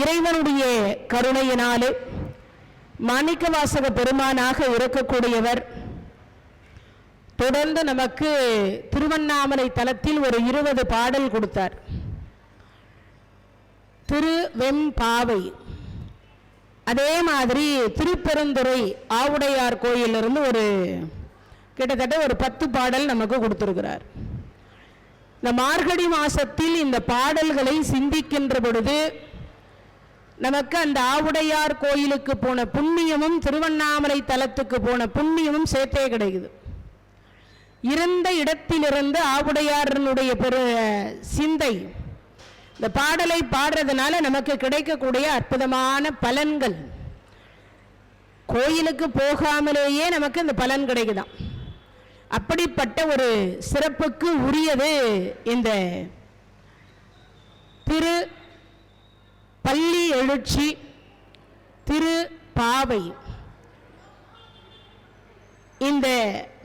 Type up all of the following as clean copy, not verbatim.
இறைவனுடைய கருணையினாலே மாணிக்கவாசக பெருமானாக இருக்கக்கூடியவர் தொடர்ந்து நமக்கு திருவண்ணாமலை தலத்தில் ஒரு 20 பாடல் கொடுத்தார். திருவெம்பாவை, அதே மாதிரி திருப்பெருந்துறை ஆவுடையார் கோயிலிருந்து ஒரு கிட்டத்தட்ட ஒரு 10 பாடல் நமக்கு கொடுத்திருக்கிறார். இந்த மார்கழி மாசத்தில் இந்த பாடல்களை சிந்திக்கின்ற பொழுது நமக்கு அந்த ஆவுடையார் கோயிலுக்கு போன புண்ணியமும் திருவண்ணாமலை தலத்துக்கு போன புண்ணியமும் சேர்த்தே கிடைக்குது. இருந்த இடத்திலிருந்து ஆவுடையாரனுடைய சிந்தை இந்த பாடலை பாடுறதுனால நமக்கு கிடைக்கக்கூடிய அற்புதமான பலன்கள், கோயிலுக்கு போகாமலேயே நமக்கு இந்த பலன் கிடைக்குதாம். அப்படிப்பட்ட ஒரு சிறப்புக்கு உரியது இந்த திரு பள்ளி எழுச்சி திருப்பாவை. இந்த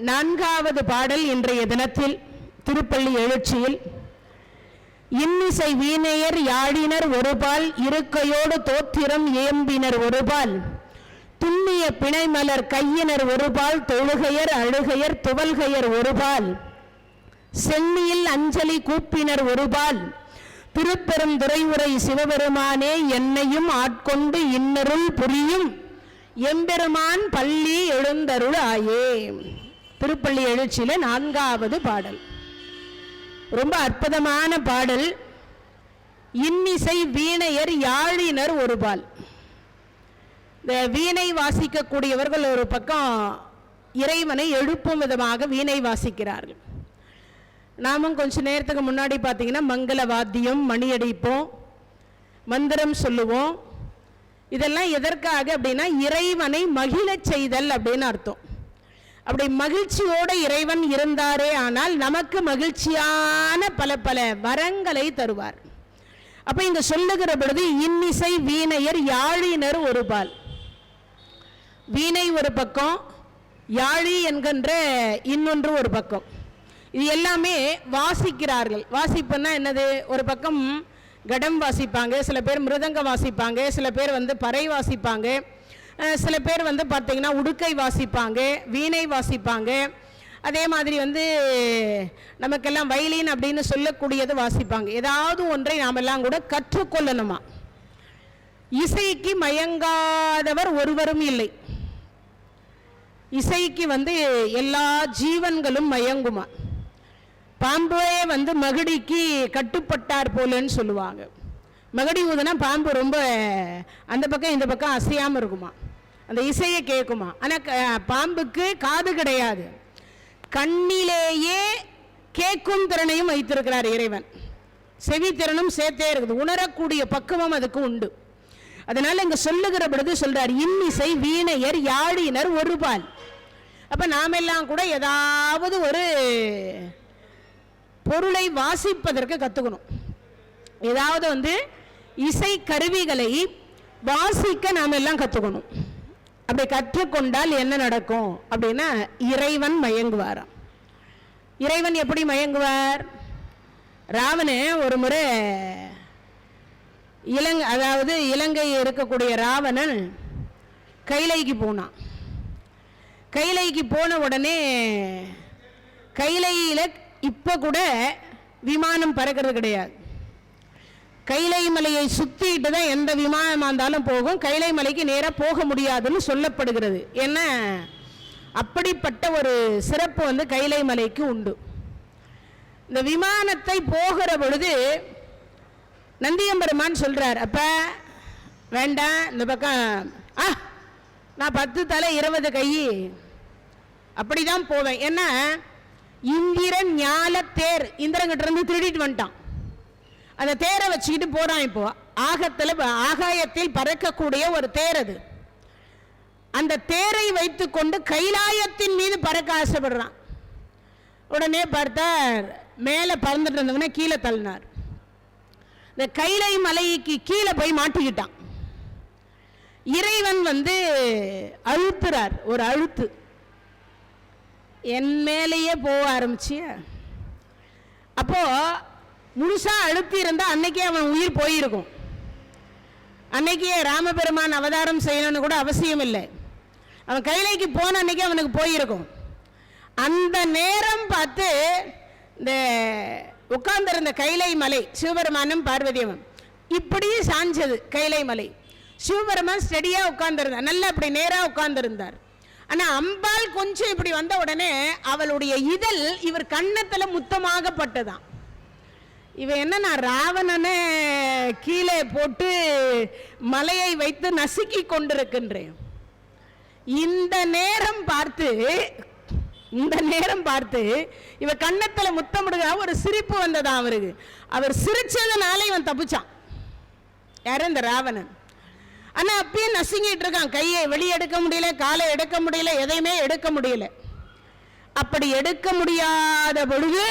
4வது பாடல் இன்றைய தினத்தில் திருப்பள்ளி எழுச்சியில் இன்னிசை வீணையர் யாழினர் ஒருபால் இருக்கையோடு தோத்திரம் ஏம்பினர் ஒருபால் துண்ணிய பிணைமலர் கையினர் ஒருபால் தொழுகையர் அழுகையர் துவல்கையர் ஒருபால் சென்னியில் அஞ்சலி கூப்பினர் ஒருபால் திருப்பெருந்துறை உரை சிவபெருமானே என்னையும் ஆட்கொண்டு இன்னருள் புரியும் எம்பெருமான் பள்ளி எழுந்தருள் ஆயே. திருப்பள்ளி எழுச்சியில 4வது பாடல் ரொம்ப அற்புதமான பாடல். இன்னிசை வீணையர் யாழினர் ஒருபால். இந்த வீணை வாசிக்கக்கூடியவர்கள் ஒரு பக்கம் இறைவனை எழுப்பும் விதமாக வீணை வாசிக்கிறார்கள். நாமும் கொஞ்ச நேரத்துக்கு முன்னாடி பார்த்தீங்கன்னா மங்கள வாத்தியம், மணி அடிப்போம், மந்திரம் சொல்லுவோம். இதெல்லாம் எதற்காக அப்படின்னா இறைவனை மகிழச் செய்தல் அப்படின்னு அர்த்தம். அப்படி மகிழ்ச்சியோடு இறைவன் இருந்தாரே ஆனால் நமக்கு மகிழ்ச்சியான பல பல வரங்களை தருவார். அப்ப இங்க சொல்லுகிற பொழுது இன்னிசை வீணையர் யாழினர் ஒருபால். வீணை ஒரு பக்கம், யாழி என்கின்ற இன்னொன்று ஒரு பக்கம். இது எல்லாமே வாசிக்கிறார்கள். வாசிப்புன்னா என்னது? ஒரு பக்கம் கடம் வாசிப்பாங்க, சில பேர் மிருதங்கம் வாசிப்பாங்க, சில பேர் பறை வாசிப்பாங்க, சில பேர் பார்த்தீங்கன்னா உடுக்கை வாசிப்பாங்க, வீணை வாசிப்பாங்க. அதே மாதிரி நமக்கெல்லாம் வயலின் அப்படின்னு சொல்லக்கூடியது வாசிப்பாங்க. ஏதாவது ஒன்றை நாமெல்லாம் கூட கற்றுக்கொள்ளணுமா. இசைக்கு மயங்காதவர் ஒருவரும் இல்லை. இசைக்கு எல்லா ஜீவன்களும் மயங்குமா. பாம்பே மகிடிக்கு கட்டுப்பட்டார் போலன்னு சொல்லுவாங்க. மகிடி ஊதுனா பாம்பு ரொம்ப அந்த பக்கம் இந்த பக்கம் அசையாமல் இருக்குமா, அந்த இசையை கேட்குமா. ஆனால் பாம்புக்கு காது கிடையாது, கண்ணிலேயே கேட்கும் திறனையும் வைத்திருக்கிறார் இறைவன். செவி திறனும் சேர்த்தே இருக்குது, உணரக்கூடிய பக்குவம் அதுக்கு உண்டு. அதனால இங்க சொல்லுகிற பொழுது சொல்றார் இன்னிசை வீணையர் யாழினர் ஒருபால். அப்ப நாமெல்லாம் கூட ஏதாவது ஒரு பொருளை வாசிப்பதற்கு கத்துக்கணும். ஏதாவது இசை கருவிகளை வாசிக்க நாம எல்லாம் கத்துக்கணும். அப்படி கற்றுக்கொண்டால் என்ன நடக்கும் அப்படின்னா இறைவன் மயங்குவாராம். இறைவன் எப்படி மயங்குவார்? ராவணன் ஒரு முறை இலங்கை இருக்கக்கூடிய ராவணன் கைலைக்கு போனான். கைலைக்கு போன உடனே கைலையில இப்ப கூட விமானம் பறக்கிறது கிடையாது. கைலை மலையை சுத்திட்டு தான் எந்த விமானமாக இருந்தாலும் போகும். கைலை மலைக்கு நேராக போக முடியாதுன்னு சொல்லப்படுகிறது. ஏன்னா அப்படிப்பட்ட ஒரு சிறப்பு கைலை மலைக்கு உண்டு. இந்த விமானத்தை போகிற பொழுது நந்தியம்பெருமான் சொல்றார், அப்ப வேண்டாம், இந்த பக்கம் நான் 10 தலை 20 கை அப்படிதான் போவேன். ஏன்னா இந்திரன் ஞால தேர் இந்திரங்கிட்ட இருந்து திருடிட்டு வந்துட்டான். அந்த தேரை வச்சுக்கிட்டு போறான். இப்போ ஆகாயத்தில் பறக்கக்கூடிய ஒரு தேர் அது. அந்த தேரை வைத்துக்கொண்டு கைலாயத்தின் மீது பறக்க ஆசைப்படுறான். உடனே பார்த்தார் மேலே பறந்துட்டு இருந்தவன கீழே தள்ளினார். இந்த கைலை மலைக்கு கீழே போய் மாட்டிக்கிட்டான். இறைவன் அழுத்துறார், ஒரு அழுத்து. என் மேலேயே போக ஆரம்பிச்சு அப்போ முழுசா அழுத்தி இருந்தா அன்னைக்கே அவன் உயிர் போயிருக்கும். அன்னைக்கே ராமபெருமான் அவதாரம் செய்யணும்னு கூட அவசியம் இல்லை. அவன் கைலைக்கு போன அன்னைக்கு அவனுக்கு போயிருக்கும். அந்த நேரம் பார்த்து இந்த உட்கார்ந்திருந்த கைலை மலை, சிவபெருமானும் பார்வதியவன் இப்படியே சாஞ்சது கைலை மலை. சிவபெருமான் ஸ்டெடியா உட்கார்ந்திருந்தார், நல்லா அப்படி நேரா உட்கார்ந்திருந்தார். ஆனா அம்பாள் கொஞ்சம் இப்படி வந்த உடனே அவளுடைய இதழ் இவர் கன்னத்துல முத்தமாகப்பட்டதான். இவன் என்னன்னா ராவணனை கீழே போட்டு மலையை வைத்து நசுக்கி கொண்டிருக்கின்றேன். இந்த நேரம் பார்த்து இவ கன்னத்துல முத்தமிடுகிற ஒரு சிரிப்பு வந்ததா அவருக்கு. அவர் சிரிச்சதுனால இவன் தப்பிச்சான். யாரு? இந்த ராவணன். ஆனா அப்பயே நசுங்கிட்டு இருக்கான். கையை வெளியெடுக்க முடியல, காலை எடுக்க முடியல, எதையுமே எடுக்க முடியல. அப்படி எடுக்க முடியாத பொழுது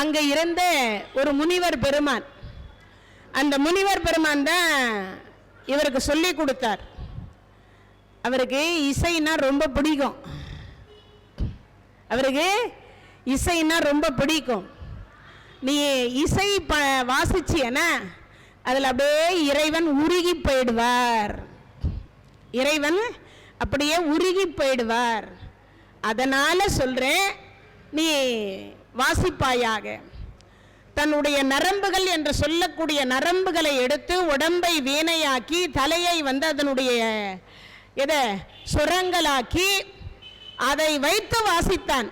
அங்க இருந்த ஒரு முனிவர் பெருமான், அந்த முனிவர் பெருமான் தான் இவருக்கு சொல்லி கொடுத்தார். அவருக்கு இசைன்னா ரொம்ப பிடிக்கும். அவருக்கு இசைன்னா ரொம்ப பிடிக்கும். நீ இசை வாசிச்சியனா அதில் அப்படியே இறைவன் உருகி போயிடுவார். இறைவன் அப்படியே உருகி போயிடுவார். அதனால சொல்றேன், நீ வாசிப்பாயாக. தன்னுடைய நரம்புகள் என்று சொல்லக்கூடிய நரம்புகளை எடுத்து உடம்பை வீணையாக்கி தலையை அதனுடைய சுரங்களாக்கி அதை வைத்து வாசித்தான்.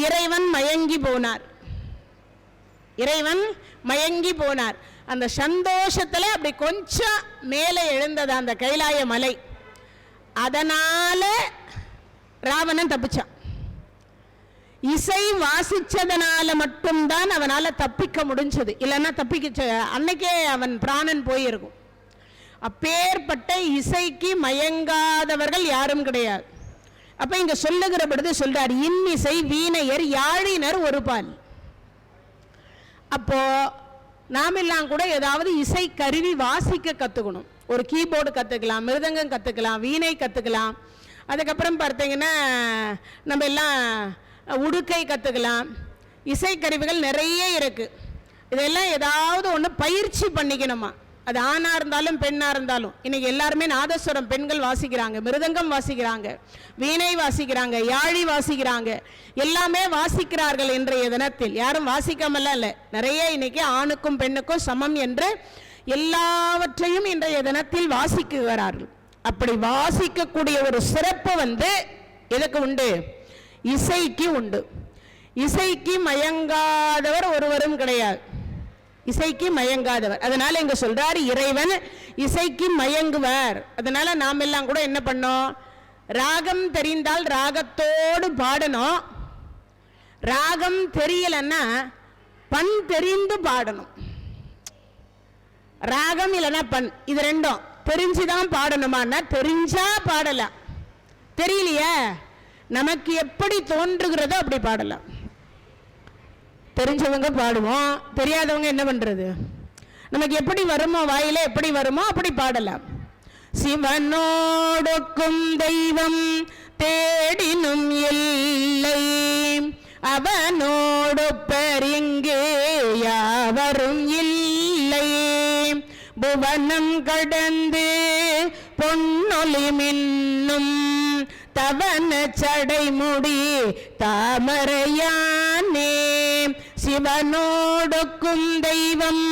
இறைவன் மயங்கி போனார். இறைவன் மயங்கி போனார். அந்த சந்தோஷத்துல அப்படி கொஞ்சம் மேலே எழுந்தது அந்த கைலாய மலை. அதனால ராவணன் தப்பிச்சான். இசை வாசிச்சதனால மட்டும்தான் அவனால தப்பிக்க முடிஞ்சது. இல்லைன்னா தப்பிக்க அன்னைக்கே அவன் பிராணன் போயிருக்கும். அப்பேற்பட்ட இசைக்கு மயங்காதவர்கள் யாரும் கிடையாது. அப்ப இங்க சொல்லுகிற பொழுது சொல்றார், இன்னிசை வீணையர் யாழினர் ஒரு பால். அப்போ நாமெல்லாம் கூட ஏதாவது இசை கருவி வாசிக்க கத்துக்கணும். ஒரு கீபோர்டு கத்துக்கலாம், மிருதங்கம் கத்துக்கலாம், வீணை கத்துக்கலாம். அதுக்கப்புறம் பார்த்தீங்கன்னா நம்ம எல்லாம் உடுக்கை கத்துக்கலாம். இசைக்கருவிகள் நிறைய இருக்கு. இதெல்லாம் ஏதாவது ஒன்று பயிற்சி பண்ணிக்கணுமா. அது ஆணா இருந்தாலும் பெண்ணா இருந்தாலும். இன்னைக்கு எல்லாருமே நாதஸ்வரம் பெண்கள் வாசிக்கிறாங்க, மிருதங்கம் வாசிக்கிறாங்க, வீணை வாசிக்கிறாங்க, யாழி வாசிக்கிறாங்க, எல்லாமே வாசிக்கிறார்கள். இன்றைய தினத்தில் யாரும் வாசிக்காமல்லாம் இல்லை. நிறைய இன்னைக்கு ஆணுக்கும் பெண்ணுக்கும் சமம் என்று எல்லாவற்றையும் இன்றைய தினத்தில் வாசிக்கிறார்கள். அப்படி வாசிக்கக்கூடிய ஒரு சிறப்பு எதுக்கு உண்டு? இசைக்கு உண்டு. இசைக்கு மயங்காதவர் ஒருவரும் கிடையாது. இசைக்கு மயங்காதவர். அதனால இங்க சொல்றாரு, இறைவன் இசைக்கு மயங்குவார். அதனால நாம் எல்லாம் கூட என்ன பண்ணோம்? ராகம் தெரிந்தால் ராகத்தோடு பாடணும். ராகம் தெரியலன்னா பண் தெரிந்து பாடணும். ராகம் இல்லைன்னா பண், இது ரெண்டும் தெரிஞ்சுதான் பாடணுமான்னா தெரிஞ்சா பாடலாம். தெரியலையா, நமக்கு எப்படி தோன்றுகிறதோ அப்படி பாடலாம். தெரிஞ்சவங்க பாடுவோம், தெரியாதவங்க என்ன பண்றது? நமக்கு எப்படி வருமோ, வாயில எப்படி வருமோ அப்படி பாடலாம். சிவனோடொக்கும் தெய்வம் தேடினும் இல்லை, அவனோடொப்பர் இங்கே யாவரும் இல்லை. புவனம் கடந்து பொன்னொலி மின்னும் தவன சடைமுடி தாமரையானே. சிவனோடொக்கும் தெய்வம்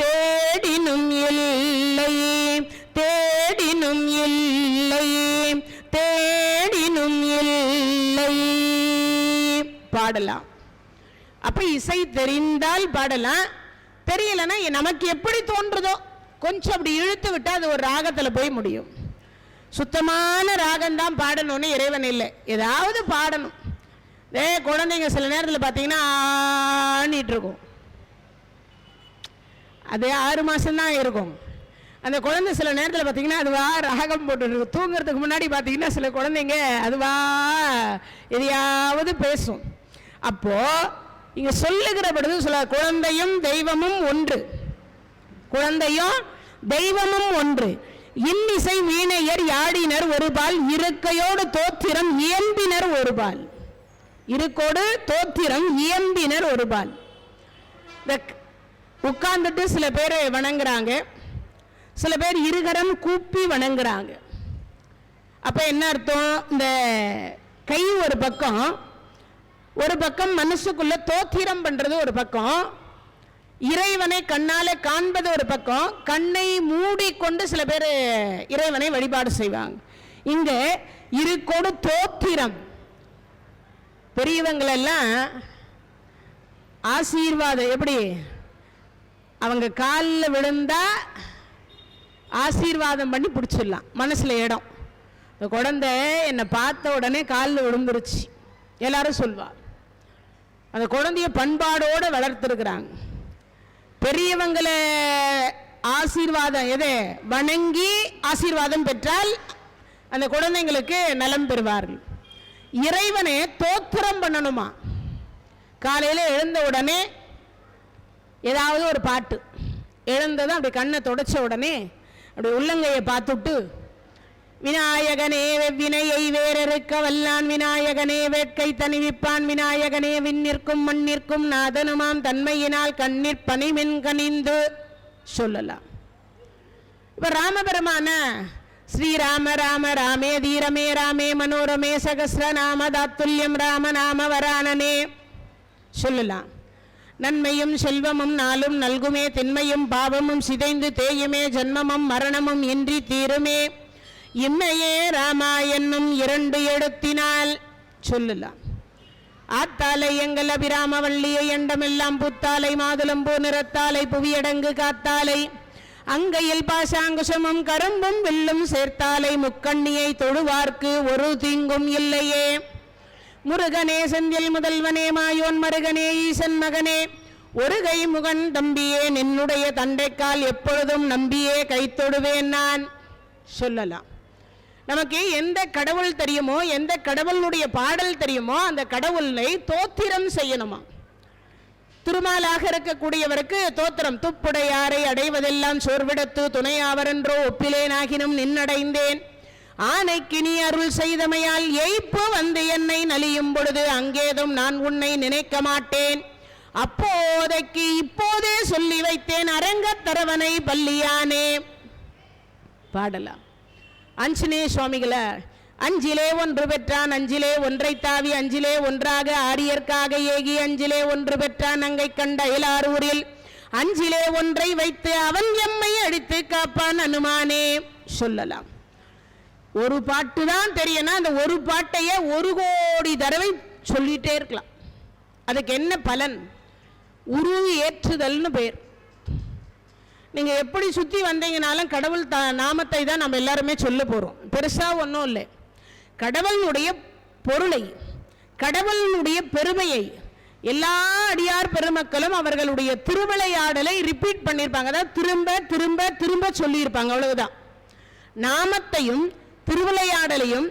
தேடினும் இல்லை, தேடினும் இல்லை, தேடினும் இல்லை. பாடலாம். அப்ப இசை தெரிந்தால் பாடலாம், தெரியலன்னா நமக்கு எப்படி தோன்றுதோ கொஞ்சம் அப்படி இழுத்து விட்டா அது ஒரு ராகத்துல போய் முடியும். சுத்தமான ராகம்தான் பாடணும்னு இறைவன் இல்லை, ஏதாவது பாடணும். குழந்தைங்க சில நேரத்தில் பார்த்தீங்கன்னா ஆணிட்டு இருக்கும். அது 6 மாசம்தான் இருக்கும். அந்த குழந்தை சில நேரத்தில் பார்த்தீங்கன்னா அதுவா ராகம் போட்டு தூங்குறதுக்கு முன்னாடி பார்த்தீங்கன்னா சில குழந்தைங்க அதுவா எதையாவது பேசும். அப்போ இங்க சொல்லுகிற பொழுது சொல்ல, குழந்தையும் தெய்வமும் ஒன்று, குழந்தையும் தெய்வமும் ஒன்று. இன்னிசை வீணையர் யாழினர் ஒரு பால், இருக்கையோடு தோத்திரம் இயம்பினர் ஒரு பால். இருக்கோடு தோத்திரம் இயம்பினர் ஒரு பால். இந்த உட்கார்ந்துட்டு சில பேர் வணங்குறாங்க, சில பேர் இருகரம் கூப்பி வணங்குறாங்க. அப்ப என்ன அர்த்தம்? இந்த கை ஒரு பக்கம் மனசுக்குள்ள தோத்திரம் பண்றது ஒரு பக்கம், இறைவனை கண்ணால காண்பது ஒரு பக்கம், கண்ணை மூடிக்கொண்டு சில பேர் இறைவனை வழிபாடு செய்வாங்க. இங்க இருக்கோடு தோத்திரம். பெரியவங்களெல்லாம் ஆசீர்வாதம் எப்படி? அவங்க காலில் விழுந்தா ஆசீர்வாதம் பண்ணி பிடிச்சிடலாம், மனசுல இடம். இந்த குழந்தை என்னை பார்த்த உடனே காலில் விழுந்துருச்சு எல்லாரும் சொல்வா. அந்த குழந்தைய பண்பாடோடு வளர்த்துருக்குறாங்க. பெரியவங்களை ஆசீர்வாதம் எதை வணங்கி ஆசீர்வாதம் பெற்றால் அந்த குழந்தைங்களுக்கு நலம் பெறுவார்கள். இறைவனை தோத்திரம் பண்ணணுமா? காலையில் எழுந்த உடனே ஏதாவது ஒரு பாட்டு, எழுந்ததும் அப்படி கண்ணை தொடச்ச உடனே அப்படி உள்ளங்கையை பார்த்துட்டு, விநாயகனே வெவ்வினையை வேறறுக்க வல்லான், விநாயகனே வேட்கை தணிவிப்பான், விநாயகனே விண்ணிற்கும் மண்ணிற்கும் நாதனுமாம் தன்மையினால் கண்ணீர் பனிமென் கனிந்து சொல்லலாம். இப்ப ராமபெருமான ஸ்ரீராம ராம ராமே தீரமே ராமே மனோரமே சகஸ்ரநாம தாத்துல்யம் ராம நாம வரானனே சொல்லலாம். நன்மையும் செல்வமும் நாளும் நல்குமே, திண்மையும் பாவமும் சிதைந்து தேயுமே, ஜன்மமும் மரணமும் இன்றி தீருமே, இம்மையே ராமா என்னும் 2 எழுத்தினால் சொல்லலாம். ஆத்தாலை எங்கள் அபிராம வள்ளியை எண்டமெல்லாம் புத்தாலை மாதுளம்பூ நிறத்தாலை புவியடங்கு காத்தாலை அங்கையில் பாசாங்குசமும் கரும்பும் வில்லும் சேர்த்தாலை முக்கண்ணியை தொழுவார்க்கு ஒரு தீங்கும் இல்லையே. முருகனே செந்தில் முதல்வனே மாயோன் மருகனே ஈசன் மகனே ஒரு கை முகன் தம்பியே நின்னுடைய தண்டைக்கால் எப்பொழுதும் நம்பியே கைத்தொடுவேன் நான் சொல்லலாம். நமக்கு எந்த கடவுள் தெரியுமோ, எந்த கடவுளுடைய பாடல் தெரியுமோ அந்த கடவுளை தோத்திரம் செய்யணுமா. திருமாலாக இருக்கக்கூடியவருக்கு தோத்திரம். துப்புடையாரை அடைவதெல்லாம் சோர்விடத்து துணையாவரென்றோ ஒப்பிலேனாகினும் நின்னடைந்தேன், ஆனைக்கு நீ அருள் செய்தமையால் எய்ப்பு வந்து என்னை நலியும் பொழுது அங்கேதும் நான் உன்னை நினைக்க மாட்டேன், அப்போதைக்கு இப்போதே சொல்லி வைத்தேன் அரங்கத்தரவனை பள்ளியானே பாடலாம். ஆஞ்சநேய சுவாமிகளை அஞ்சிலே ஒன்று பெற்றான், அஞ்சிலே ஒன்றை தாவி அஞ்சிலே ஒன்றாக ஆரியர்க்காக ஏகி அஞ்சிலே ஒன்று பெற்றான் அங்கை கண்ட அயலாரூரில் அஞ்சிலே ஒன்றை வைத்து அவன் எம்மை அடித்து காப்பான் அனுமானே சொல்லலாம். ஒரு பாட்டு தான் தெரியனா அந்த ஒரு பாட்டையே 1 கோடி தடவை சொல்லிட்டே இருக்கலாம். அதுக்கு என்ன பலன்? உருவு ஏற்றுதல்னு பேர். நீங்க எப்படி சுத்தி வந்தீங்கனாலும் கடவுள் நாமத்தை தான் நம்ம எல்லாருமே சொல்ல போறோம். பெருசா ஒன்றும் இல்லை. கடவுளுடைய பொருளை, கடவுளுடைய பெருமையை எல்லா அடியார் பெருமக்களும் அவர்களுடைய திருவிளையாடலை ரிப்பீட் பண்ணியிருப்பாங்க. அதாவது திரும்ப திரும்ப திரும்ப சொல்லியிருப்பாங்க. அவ்வளவுதான். நாமத்தையும் திருவிளையாடலையும்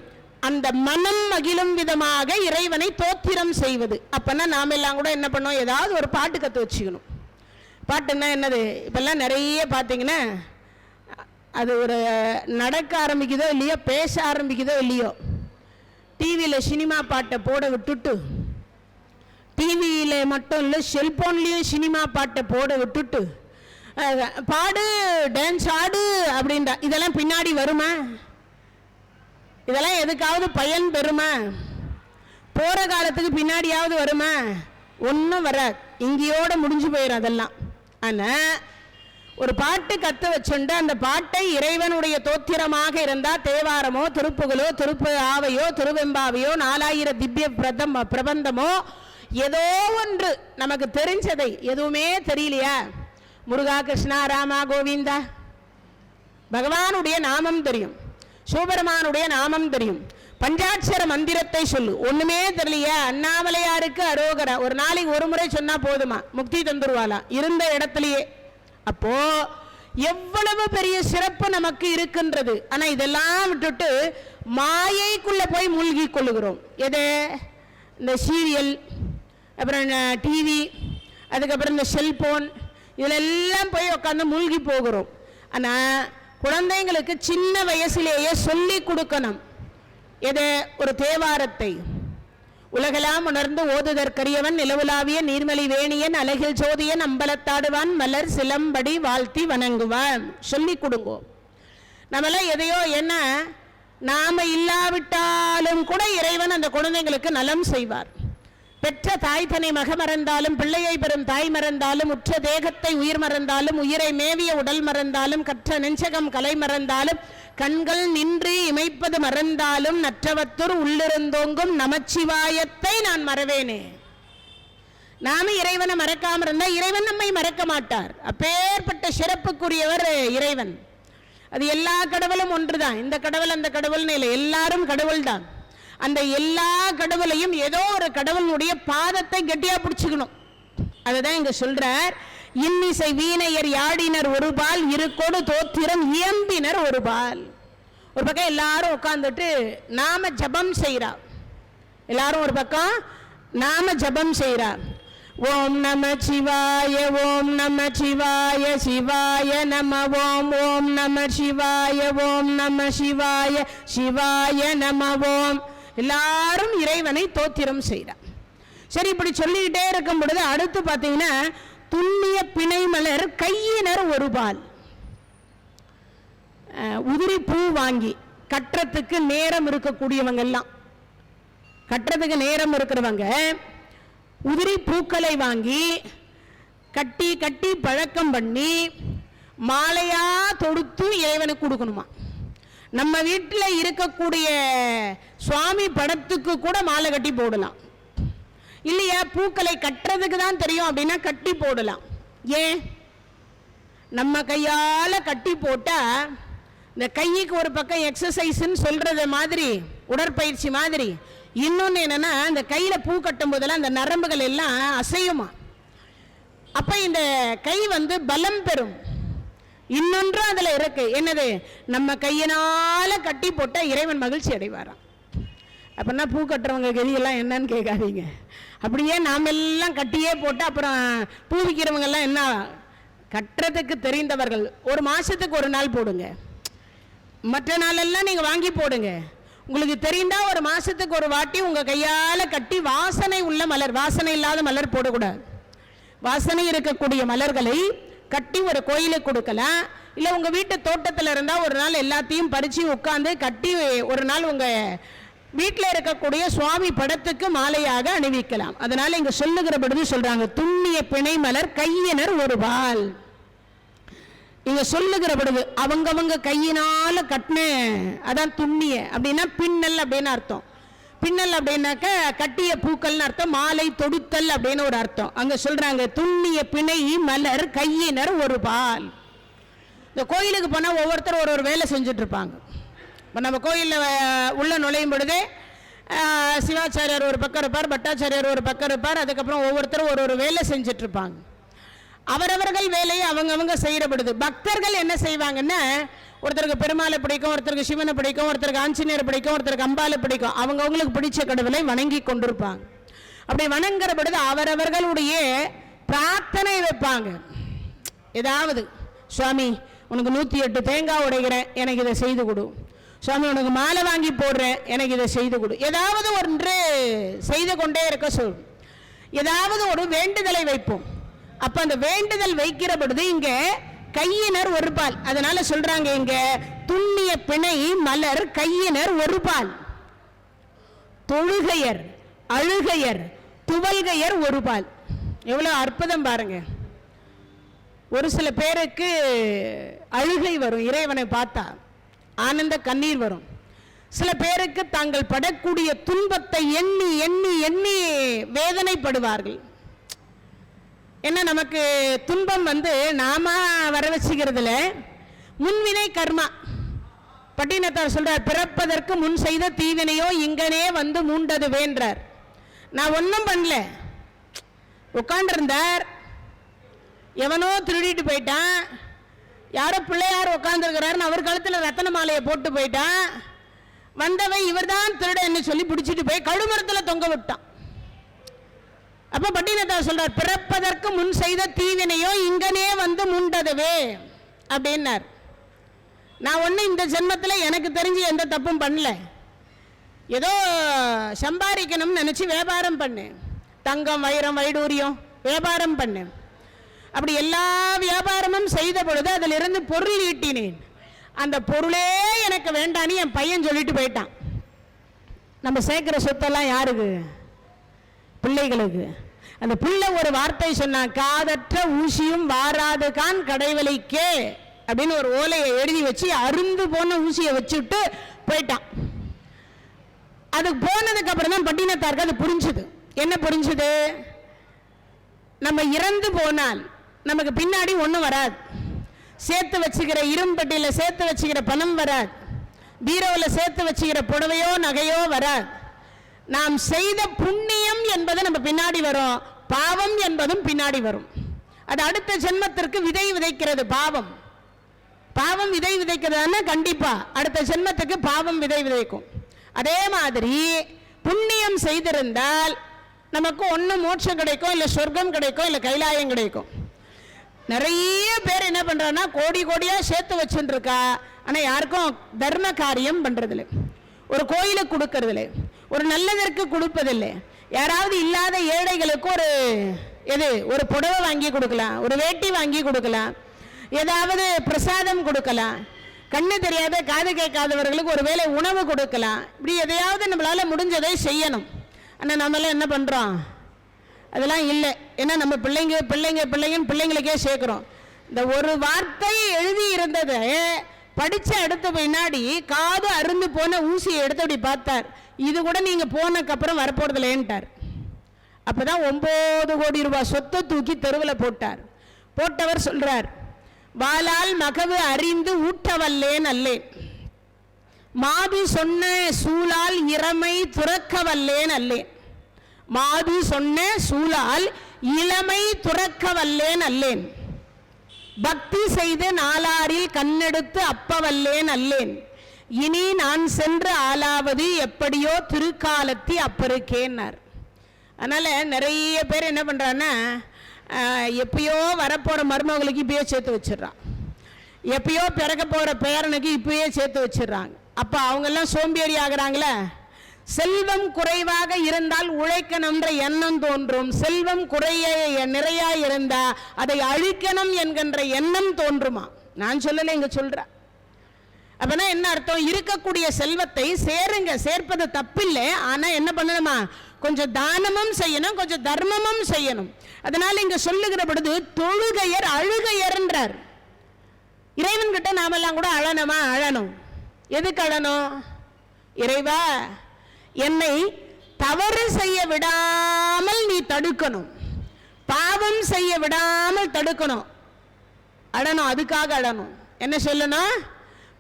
அந்த மனம் மகிழும் விதமாக இறைவனை தோத்திரம் செய்வது. அப்பன்னா நாம எல்லாம் கூட என்ன பண்ணோம், ஏதாவது ஒரு பாட்டு கற்று வச்சுக்கணும். பாட்டுன்னா என்னது? இப்பெல்லாம் நிறைய பார்த்தீங்கன்னா அது ஒரு நடக்க ஆரம்பிக்குதோ இல்லையோ, பேச ஆரம்பிக்குதோ இல்லையோ, டிவியில் சினிமா பாட்டை போட விட்டுட்டு, டிவியில் மட்டும் இல்லை செல்போன்லேயும் சினிமா பாட்டை போட விட்டுட்டு பாடு டான்ஸ் ஆடு அப்படின்றா. இதெல்லாம் பின்னாடி வருமா? இதெல்லாம் எதுக்காவது பயன் பெறுமா? போகிற காலத்துக்கு பின்னாடியாவது வருமா? ஒன்றும் வராது. இங்கேயோட முடிஞ்சு போயிடும் அதெல்லாம். ஆனால் ஒரு பாட்டு கற்று வச்சுண்டு அந்த பாட்டை இறைவனுடைய தோத்திரமாக இருந்தால் தேவாரமோ திருப்புகழோ திருப்பு ஆவையோ திருவெம்பாவையோ 4000 திவ்ய பிரபந்தமோ ஏதோ ஒன்று நமக்கு தெரிஞ்சதை, எதுவுமே தெரியலையா, முருகா கிருஷ்ணா ராமா கோவிந்தா பகவானுடைய நாமம் தெரியும், சிவபெருமானுடைய நாமம் தெரியும், பஞ்சாட்சர மந்திரத்தை சொல்லு, ஒண்ணுமே தெரியலையா, அண்ணாமலையாருக்கு அரோகரா ஒரு நாளைக்கு ஒரு முறை சொன்னா போதுமா, முக்தி தந்துருவாளா இருந்த இடத்திலேயே. அப்போ எவ்வளவு பெரிய சிறப்பு நமக்கு இருக்கின்றது. ஆனா இதெல்லாம் விட்டுட்டு மாயைக்குள்ள போய் மூழ்கி கொள்ளுகிறோம். எது? இந்த சீரியல், அப்புறம் டிவி, அதுக்கப்புறம் இந்த செல்போன், இதிலெல்லாம் போய் உட்காந்து மூழ்கி போகிறோம். ஆனா குழந்தைங்களுக்கு சின்ன வயசிலேயே சொல்லி கொடுக்கணும். எது? ஒரு தேவாரத்தை, உலகெல்லாம் உணர்ந்து ஓதுதற்கரியவன் நிலவுலாவிய நீர்மலி வேணியன் அழகில் ஜோதியன் அம்பலத்தாடுவான் மலர் சிலம்படி வாழ்த்தி வணங்குவான். சொல்லி கொடுங்கோ. நம்மளாம் எதையோ என்ன நாம இல்லாவிட்டாலும் கூட இறைவன் அந்த குழந்தைங்களுக்கு நலம் செய்வார். பெற்ற தாய் தன்னை மக மறந்தாலும், பிள்ளையை பெறும் தாய் மறந்தாலும், உற்ற தேகத்தை உயிர் மறந்தாலும், உயிரை மேவிய உடல் மறந்தாலும், கற்ற நெஞ்சகம் கலை மறந்தாலும், கண்கள் நின்று இமைப்பது மறந்தாலும், நற்றவத்தூர் உள்ளிருந்தோங்கும் நமச்சிவாயத்தை நான் மறவேனே. நாம இறைவனை மறக்காம இருந்தா இறைவன் நம்மை மறக்க மாட்டார். அப்பேற்பட்ட சிறப்புக்குரியவர் இறைவன். அது எல்லா கடவுளும் ஒன்றுதான். இந்த கடவுள் அந்த கடவுள்னு இல்லை, எல்லாரும் கடவுள் தான். அந்த எல்லா கடவுளையும் ஏதோ ஒரு கடவுளுடைய பாதத்தை கெட்டியா பிடிச்சுக்கணும். அதுதான் இங்க சொல்றார். இன்னிசை வீணையர் யாடினர் ஒரு பால், இருக்கோடு தோத்திரம் இயம்பினர் ஒரு பால். ஒரு பக்கம் எல்லாரும் உட்கார்ந்துட்டு நாம ஜபம் செய்யறா. எல்லாரும் ஒரு பக்கம் நாம ஜபம் செய்யறா. ஓம் நம சிவாய ஓம் நம சிவாய சிவாய நம ஓம் ஓம் நம சிவாய ஓம் நம சிவாய சிவாய நம ஓம். எல்லாரும் இறைவனை தோத்திரம் செய்கிறார். சரி, இப்படி சொல்லிக்கிட்டே இருக்கும் பொழுது அடுத்து பார்த்தீங்கன்னா துண்ணிய பிணை மலர் கையினர் ஒரு பால். உதிரி பூ வாங்கி கட்டுறதுக்கு நேரம் இருக்கக்கூடியவங்க எல்லாம், கட்டுறதுக்கு நேரம் இருக்கிறவங்க உதிரி பூக்களை வாங்கி கட்டி கட்டி பழக்கம் பண்ணி மாலையா தொடுத்து இறைவனுக்கு கொடுக்கணுமா. நம்ம வீட்டில் இருக்கக்கூடிய சுவாமி படத்துக்கு கூட மாலை கட்டி போடலாம். இல்லையா, பூக்களை கட்டுறதுக்கு தான் தெரியும் அப்படின்னா கட்டி போடலாம். ஏன்? நம்ம கையால கட்டி போட்டா இந்த கைக்கு ஒரு பக்கம் எக்ஸசைஸ்ன்னு சொல்றது மாதிரி, உடற்பயிற்சி மாதிரி, இன்னொன்று என்னன்னா இந்த கையில பூ கட்டும் போதெல்லாம் அந்த நரம்புகள் எல்லாம் அசையுமா. அப்ப இந்த கை பலம் பெறும். இன்னொன்று அதுல இருக்கு. என்னது? நம்ம கையினால கட்டி போட்டா இறைவன் மகிழ்ச்சி அடைவாராம். அப்படின்னா பூ கட்டுறவங்க கதியெல்லாம் என்னன்னு கேட்காதீங்க. அப்படியே நாம எல்லாம் கட்டியே போட்டு அப்புறம் பூ விற்கிறவங்க எல்லாம் என்ன, கட்டுறதுக்கு தெரிந்தவர்கள் ஒரு மாசத்துக்கு ஒரு நாள் போடுங்க, மற்ற நாளெல்லாம் நீங்க வாங்கி போடுங்க. உங்களுக்கு தெரிந்தா ஒரு மாசத்துக்கு ஒரு வாட்டி உங்க கையால கட்டி வாசனை உள்ள மலர், வாசனை இல்லாத மலர் போடக்கூடாது. வாசனை இருக்கக்கூடிய மலர்களை கட்டி ஒரு கோயிலுக்கு கொடுக்கலாம். இல்லை உங்க வீட்டு தோட்டத்தில் இருந்தால் ஒரு நாள் எல்லாத்தையும் பறித்து உட்காந்து கட்டி ஒரு நாள் உங்க வீட்டில் இருக்கக்கூடிய சுவாமி படத்துக்கு மாலையாக அணிவிக்கலாம். அதனால இங்க சொல்லுகிற பொழுது சொல்றாங்க துண்ணிய பிணை மலர் கையினர் ஒரு பால். இங்க சொல்லுகிற பொழுது அவங்கவங்க கையினால கட்டின, அதான் துண்ணிய அப்படின்னா பின்னல் அப்படின்னு அர்த்தம். பின்னல் அப்படின்னாக்க கட்டிய பூக்கள்னு அர்த்தம். மாலை தொடுத்தல் அப்படின்னு ஒரு அர்த்தம். அங்க சொல்றாங்க துண்ணிய பிணை மலர் கையினர் ஒரு பால். இந்த கோயிலுக்கு போனா ஒவ்வொருத்தரும் ஒரு ஒரு வேலை செஞ்சுட்டு இருப்பாங்க. இப்போ நம்ம கோயிலில் உள்ள நுழையும் பொழுதே சிவாச்சாரியார் ஒரு பக்கம் இருப்பார், பட்டாச்சாரியார் ஒரு பக்கம் இருப்பார். அதுக்கப்புறம் ஒவ்வொருத்தரும் ஒரு ஒரு வேலை செஞ்சுட்டு இருப்பாங்க. அவரவர்கள் வேலையை அவங்கவங்க செய்கிற பொழுது பக்தர்கள் என்ன செய்வாங்கன்னா, ஒருத்தருக்கு பெருமாளை பிடிக்கும், ஒருத்தருக்கு சிவனை பிடிக்கும், ஒருத்தருக்கு ஆஞ்சநேயர் பிடிக்கும், ஒருத்தருக்கு அம்பாலை பிடிக்கும். அவங்களுக்கு பிடிச்ச கடவுளை வணங்கி கொண்டிருப்பாங்க. அப்படி வணங்குற பொழுது அவரவர்களுடைய பிரார்த்தனை வைப்பாங்க. ஏதாவது, சுவாமி உனக்கு 108 தேங்காய் உடைகிறேன், எனக்கு இதை செய்து கொடு. சுவாமி உனக்கு மாலை வாங்கி போடுறேன், எனக்கு இதை செய்து கொடு. ஏதாவது ஒன்று செய்து கொண்டே இருக்க சொல். ஏதாவது ஒரு வேண்டுதலை வைப்போம். அப்ப அந்த வேண்டுதல் வைக்கிற பொழுது இங்க கையினர் ஒரு பால். அதனால சொல்றாங்க இங்க துண்ணிய பிணை மலர் கையினர் ஒரு பால். தொழுகையர், அழுகையர், துவல்கையர் ஒரு பால். எவ்வளவு அற்புதம் பாருங்க. ஒரு சில பேருக்கு அழுகை வரும், இறைவனை பார்த்தா ஆனந்த கண்ணீர் வரும். சில பேருக்கு தாங்கள் படக்கூடிய துன்பத்தை எண்ணி எண்ணி எண்ணி வேதனைப்படுவார்கள். என்ன, நமக்கு துன்பம் நாம வர வச்சுக்கிறதுல முன்வினை கர்மா. பட்டினத்தார் சொல்றார், பிறப்பதற்கு முன் செய்த தீவினையோ இங்கனே மூண்டது வேண்டார். நான் ஒன்றும் பண்ணல, உட்காண்டிருந்தார், எவனோ திருடிட்டு போயிட்டான், யாரோ பிள்ளையார் உட்காந்துருக்கிறாருன்னு அவர் கழுத்தில் ரத்தன மாலையை போட்டு போயிட்டான். வந்தவன் இவர் தான் திருடன்னு சொல்லி பிடிச்சிட்டு போய் கழுமரத்தில் தொங்க விட்டான். அப்ப பட்டினத்தார் சொல்றார், பிறப்பதற்கு முன் செய்த தீவினையோ இங்கனே மூண்டதுவே அப்படின்னார். நான் ஒண்ணு இந்த ஜென்மத்தில் எனக்கு தெரிஞ்சு எந்த தப்பும் பண்ணல. ஏதோ சம்பாதிக்கணும்னு நினச்சி வியாபாரம் பண்ணு, தங்கம் வைரம் வைடூரியம் வியாபாரம் பண்ணு. அப்படி எல்லா வியாபாரமும் செய்த பொழுது அதிலிருந்து பொருள் ஈட்டினேன். அந்த பொருளே எனக்கு வேண்டான்னு என் பையன் சொல்லிட்டு போயிட்டான். நம்ம சேர்க்கிற சொத்தெல்லாம் யாருக்கு? பிள்ளைகளுக்கு. அந்த பிள்ளை ஒரு வார்த்தை சொன்னான், காதற்ற ஊசியும் வாராது கான் கடைவலைக்கே அப்படின்னு ஒரு ஓலையை எழுதி வச்சு அருந்து போன ஊசியை வச்சுட்டு போயிட்டான். அதுக்கு போனதுக்கு அப்புறம் தான் பட்டினத்தாருக்கு அது புரிஞ்சுது. என்ன புரிஞ்சுது? நம்ம இறந்து போனால் நமக்கு பின்னாடி ஒன்றும் வராது. சேர்த்து வச்சுக்கிற இரும்பட்டியில் சேர்த்து வச்சுக்கிற பணம் வராது, பீரோவில் சேர்த்து வச்சுக்கிற புடவையோ நகையோ வராது. நாம் செய்த புண்ணியம் என்பது நம்ம பின்னாடி வரும், பாவம் என்பதும் பின்னாடி வரும். அது அடுத்த ஜென்மத்திற்கு விதை விதைக்கிறது. பாவம் பாவம் விதை விதைக்கிறதுனா கண்டிப்பா அடுத்த ஜென்மத்துக்கு பாவம் விதை விதைக்கும். அதே மாதிரி புண்ணியம் செய்திருந்தால் நமக்கு ஒன்று மோட்சம் கிடைக்கும், இல்லை சொர்க்கம் கிடைக்கும், இல்லை கைலாயம் கிடைக்கும். நிறைய பேர் என்ன பண்றாங்கன்னா கோடி கோடியா சேர்த்து வச்சுட்டு இருக்கா, ஆனால் யாருக்கும் தர்ம காரியம் பண்றதில்லை, ஒரு கோயிலுக்கு கொடுக்கறதில்லை, ஒரு நல்லதற்கு கொடுப்பதில்லை. யாராவது இல்லாத ஏழைகளுக்கு ஒரு புடவை வாங்கி கொடுக்கலாம், ஒரு வேட்டி வாங்கி கொடுக்கலாம், ஏதாவது பிரசாதம் கொடுக்கலாம், கண்ணு தெரியாத காது கேட்காதவர்களுக்கு ஒரு வேளை உணவு கொடுக்கலாம். இப்படி எதையாவது நம்மளால முடிஞ்சதை செய்யணும். ஆனால் நம்மளாம் என்ன பண்றோம்? அதெல்லாம் இல்லை. ஏன்னா நம்ம பிள்ளைங்க பிள்ளைங்க பிள்ளைங்கன்னு பிள்ளைங்களுக்கே சேர்க்கிறோம். இந்த ஒரு வார்த்தை எழுதி இருந்தது படிச்ச எடுத்த பின்னாடி காது அருந்து போன ஊசியை எடுத்து அப்படி பார்த்தார். இது கூட நீங்க போனக்கப்புறம் வரப்போறதில்லைன்ட்டார். அப்பதான் 9 கோடி ரூபாய் சொத்தை தூக்கி தெருவில் போட்டார். போட்டவர் சொல்றார், வாளால் மகவு அறிந்து ஊட்டவல்லேன் அல்லேன், மாது சொன்ன சூழால் இளமை துறக்க வல்லேன் அல்லேன். மாது சொன்ன சூழால் இளமை துறக்க வல்லேன் அல்லேன். பக்தி செய்து நாளாரில் கண்ணெடுத்து அப்பவல்லேன் அல்லேன். இனி நான் சென்று ஆளாவது எப்படியோ திருக்காலத்தி அப்பருக்கேன்னார். அதனால நிறைய பேர் என்ன பண்றான்னா, எப்பயோ வரப்போற மருமகளுக்கு இப்பயே சேர்த்து வச்சிடறான், எப்பயோ பிறக்க போற பேரனுக்கு இப்பயே சேர்த்து வச்சிடறாங்க. அப்ப அவங்க எல்லாம் சோம்பேறி ஆகுறாங்களே. செல்வம் குறைவாக இருந்தால் உழைக்கணும்ன்ற எண்ணம் தோன்றும், செல்வம் நிறையா இருந்தா அதை அழிக்கணும் என்கின்ற எண்ணம் தோன்றுமா? நான் சொல்லல, இங்க சொல்ற. அப்பனா என்ன அர்த்தம்? இருக்கக்கூடிய செல்வத்தை சேருங்க, சேர்ப்பது தப்பில்லை. ஆனா என்ன பண்ணணுமா? கொஞ்சம் தானமும் செய்யணும், கொஞ்சம் தர்மமும் செய்யணும். அதனால இங்க சொல்லுகிற பொழுது தொழுகையர் அழுகையர் என்றார். இறைவன் கிட்ட நாமெல்லாம் கூட அழணுமா? அழணும். எதுக்கு அழணும்? இறைவா, என்னை தவறு செய்ய விடாமல் நீ தடுக்கணும், பாவம் செய்ய விடாமல் தடுக்கணும். அழணும், அதுக்காக அழணும். என்ன சொல்லணும்?